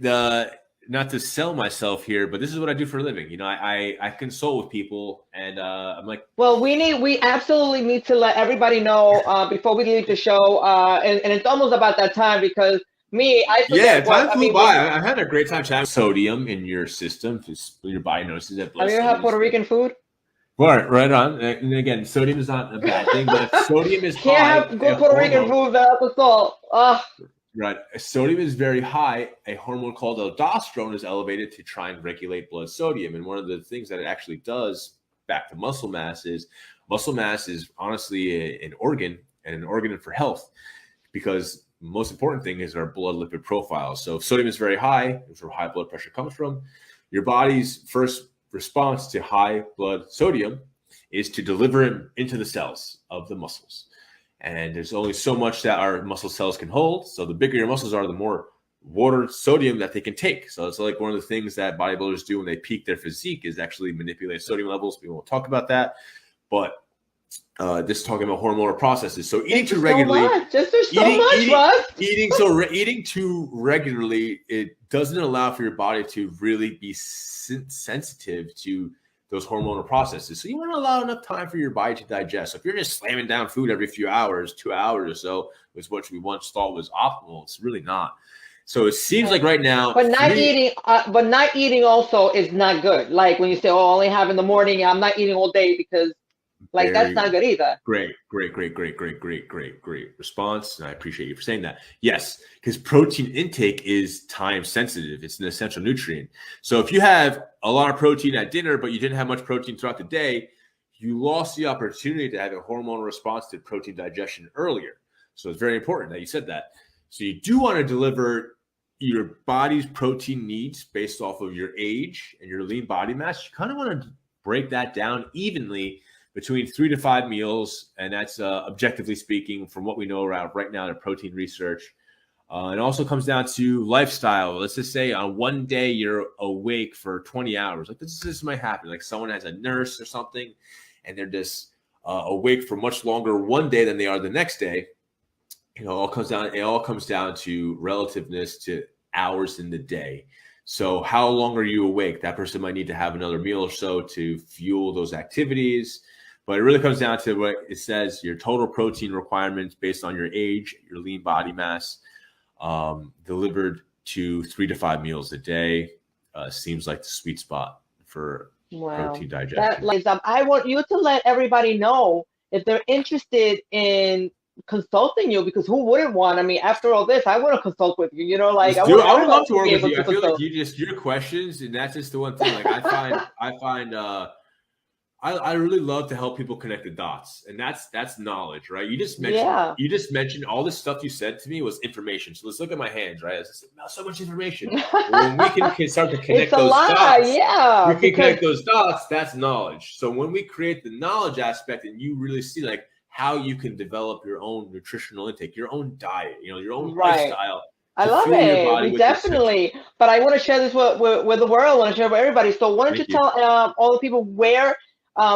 not to sell myself here, but this is what I do for a living. I consult with people, and I'm like, well, we absolutely need to let everybody know before we leave the show, and it's almost about that time, because I forget. Yeah, time flew by. I'm having a great time chatting. Sodium in your system, your body notices that. Have you ever had Puerto Rican food? Right on. And again, sodium is not a bad thing, but if sodium is can't high, have good Puerto Rican food without the salt. Right. If sodium is very high, a hormone called aldosterone is elevated to try and regulate blood sodium. And one of the things that it actually does, back to muscle mass is honestly an organ, and an organ for health, because the most important thing is our blood lipid profile. So if sodium is very high, that's where high blood pressure comes from. Your body's first response to high blood sodium is to deliver it into the cells of the muscles. And there's only so much that our muscle cells can hold. So the bigger your muscles are, the more water, sodium that they can take. So it's like one of the things that bodybuilders do when they peak their physique is actually manipulate sodium levels. We won't talk about that, but this is talking about hormonal processes. So eating too regularly, eating too regularly, it doesn't allow for your body to really be sensitive to those hormonal processes. So you want to allow enough time for your body to digest. So if you're just slamming down food every few hours, 2 hours or so, was what we once thought was optimal. It's really not. So it seems like right now, but not eating also is not good. Like when you say, "Oh, I only have in the morning," I'm not eating all day, because that's not good either. Great response. And I appreciate you for saying that. Yes, because protein intake is time sensitive. It's an essential nutrient. So if you have a lot of protein at dinner, but you didn't have much protein throughout the day, you lost the opportunity to have a hormonal response to protein digestion earlier. So it's very important that you said that. So you do want to deliver your body's protein needs based off of your age and your lean body mass. You kind of want to break that down evenly between 3 to 5 meals, and that's objectively speaking from what we know around right now in protein research. It also comes down to lifestyle. Let's just say on one day you're awake for 20 hours. Like this might happen. Like someone has a nurse or something, and they're just awake for much longer one day than they are the next day. It all comes down to relativeness to hours in the day. So how long are you awake? That person might need to have another meal or so to fuel those activities. But it really comes down to what it says, your total protein requirements based on your age, your lean body mass, delivered to 3 to 5 meals a day. Seems like the sweet spot for protein digestion. I want you to let everybody know, if they're interested in consulting you, because who wouldn't want? I mean, after all this, I want to consult with you. You know, like Dude, I would love to be work with able you. to I feel like consult. you just your questions, and that's just the one thing. Like I really love to help people connect the dots, and that's knowledge, right? Yeah. You just mentioned all this stuff you said to me was information. So let's look at my hands, right? It's so much information. When we can start to connect It's a those lot, dots, yeah. we can connect those dots. That's knowledge. So when we create the knowledge aspect, and you really see like how you can develop your own nutritional intake, your own diet, your own lifestyle. I love it. We definitely. But I want to share this with the world. I want to share with everybody. So why don't you tell all the people where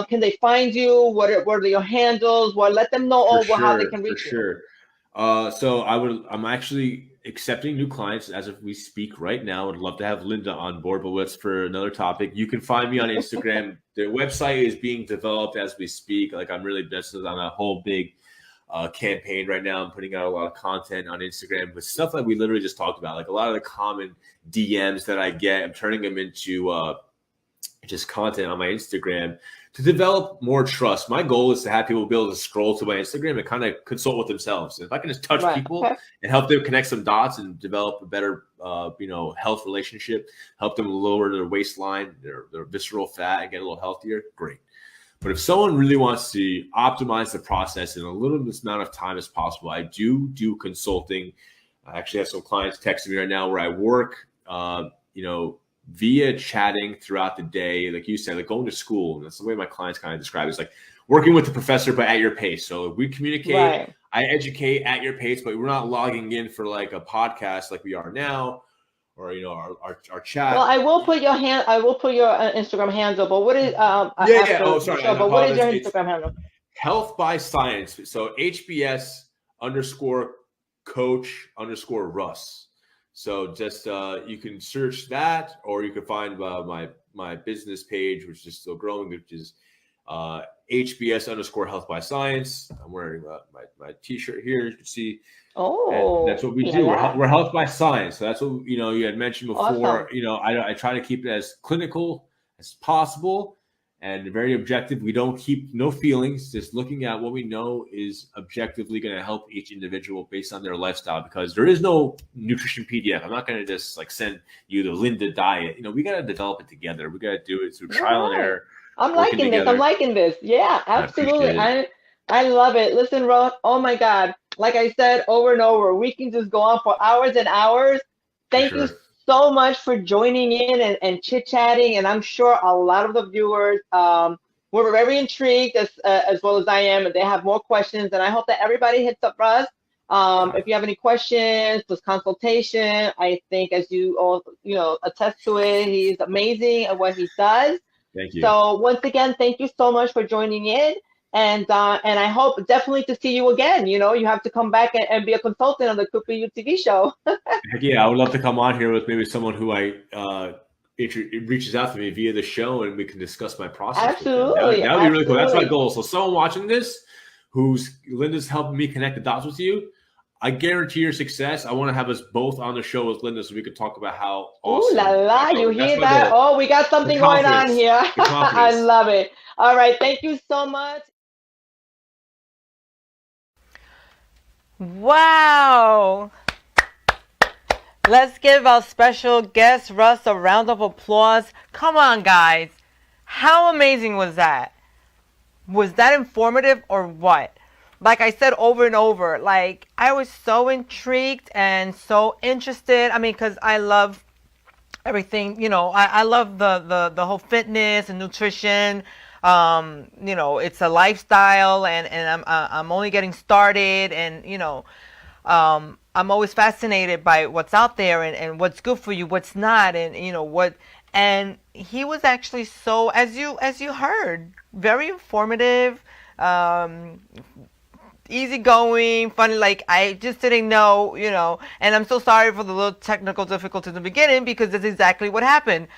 can they find you? What are your handles? Let them know how they can reach you. For sure. So I'm actually accepting new clients as if we speak right now. I'd love to have Linda on board, but that's for another topic. You can find me on Instagram. The website is being developed as we speak. Like I'm really invested on a whole big campaign right now. I'm putting out a lot of content on Instagram with stuff that we literally just talked about. Like a lot of the common DMs that I get, I'm turning them into just content on my Instagram to develop more trust. My goal is to have people be able to scroll to my Instagram and kind of consult with themselves. If I can just touch people and help them connect some dots and develop a better, health relationship, help them lower their waistline, their visceral fat, and get a little healthier, great. But if someone really wants to optimize the process in a little amount of time as possible, I do consulting. I actually have some clients texting me right now where I work, via chatting throughout the day, like you said, like going to school. And that's the way my clients kind of describe it. It's like working with the professor, but at your pace. So we communicate, I educate at your pace, but we're not logging in for like a podcast like we are now, or our chat. Well, I will put your Instagram handle. But what is Oh, sorry. But what is your Instagram handle? Health by Science. So HBS_coach_Russ. So just you can search that, or you can find my business page, which is still growing, which is HBS_Health by Science. I'm wearing my T-shirt here. You can see. Oh, and that's what we do. We're Health by Science. So that's what you had mentioned before. Awesome. I try to keep it as clinical as possible and very objective. We don't keep no feelings, just looking at what we know is objectively going to help each individual based on their lifestyle, because there is no nutrition PDF. I'm not going to just like send you the Linda diet. We got to develop it together. We got to do it through trial and error. I'm liking this. Yeah, absolutely. I love it. Listen, Russ, oh my God. Like I said over and over, we can just go on for hours and hours. Thank you so much for joining in and chit-chatting, and I'm sure a lot of the viewers were very intrigued as well as I am, and they have more questions, and I hope that everybody hits up Russ. If you have any questions, this consultation, I think as you all attest to it, he's amazing at what he does. Thank you. So once again, thank you so much for joining in. And I hope definitely to see you again. You have to come back and be a consultant on the Cooper TV show. Heck yeah, I would love to come on here with maybe someone who it reaches out to me via the show, and we can discuss my process. Absolutely. That would be really cool. That's my goal. So someone watching this, Linda's helping me connect the dots with you, I guarantee your success. I want to have us both on the show with Linda so we could talk about how awesome. Ooh la la, you hear that? Oh, we got something going on here. I love it. All right, thank you so much. Wow. Let's give our special guest, Russ, a round of applause. Come on, guys. How amazing was that? Was that informative or what? Like I said over and over, like I was so intrigued and so interested. I mean, because I love everything, you know, I love the whole fitness and nutrition. You know, it's a lifestyle, and I'm only getting started, and you know, I'm always fascinated by what's out there and what's good for you, what's not, and you know what. And he was actually so, as you heard, very informative, easygoing, funny. Like I just didn't know, you know. And I'm so sorry for the little technical difficulties in the beginning, because that's exactly what happened.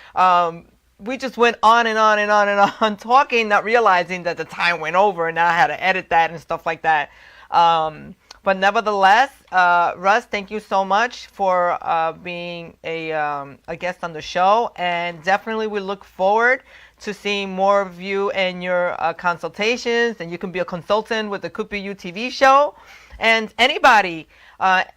We just went on and on and on and on talking, not realizing that the time went over, and now I had to edit that and stuff like that. But nevertheless, Russ, thank you so much for being a guest on the show, and definitely we look forward to seeing more of you and your consultations, and you can be a consultant with the Cooper TV show. And anybody,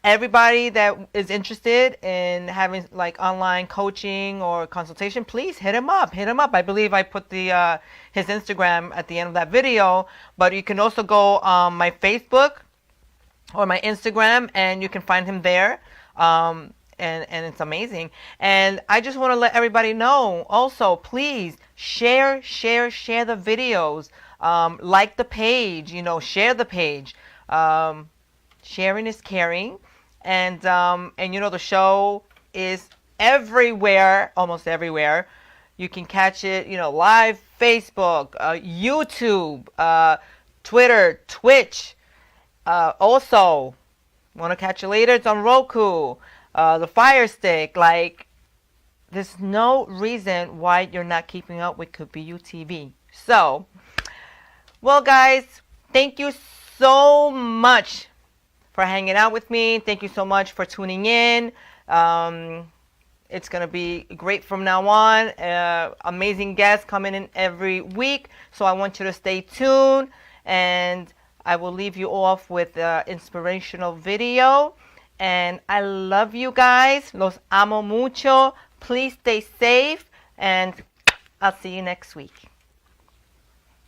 everybody that is interested in having like online coaching or consultation, please hit him up. Hit him up. I believe I put the his Instagram at the end of that video, but you can also go on my Facebook or my Instagram, and you can find him there. And it's amazing. And I just want to let everybody know also, please share the videos, like the page, you know, share the page. Sharing is caring. And you know, the show is everywhere, almost everywhere. You can catch it, you know, live, Facebook, YouTube, Twitter, Twitch. Also, want to catch it later? It's on Roku, the Fire Stick. Like, there's no reason why you're not keeping up with Could Be You TV. So, well, guys, thank you so much for hanging out with me. Thank you so much for tuning in. It's going to be great from now on. Amazing guests coming in every week. So I want you to stay tuned. And I will leave you off with an inspirational video. And I love you guys. Los amo mucho. Please stay safe. And I'll see you next week.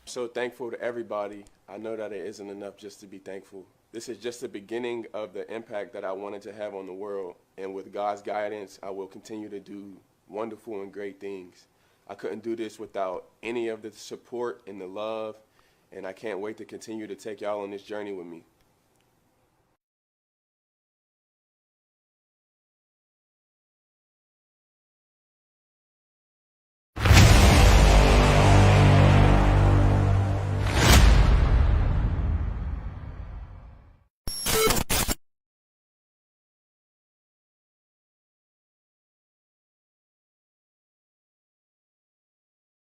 So thankful to everybody. I know that it isn't enough just to be thankful. This is just the beginning of the impact that I wanted to have on the world. And with God's guidance, I will continue to do wonderful and great things. I couldn't do this without any of the support and the love. And I can't wait to continue to take y'all on this journey with me.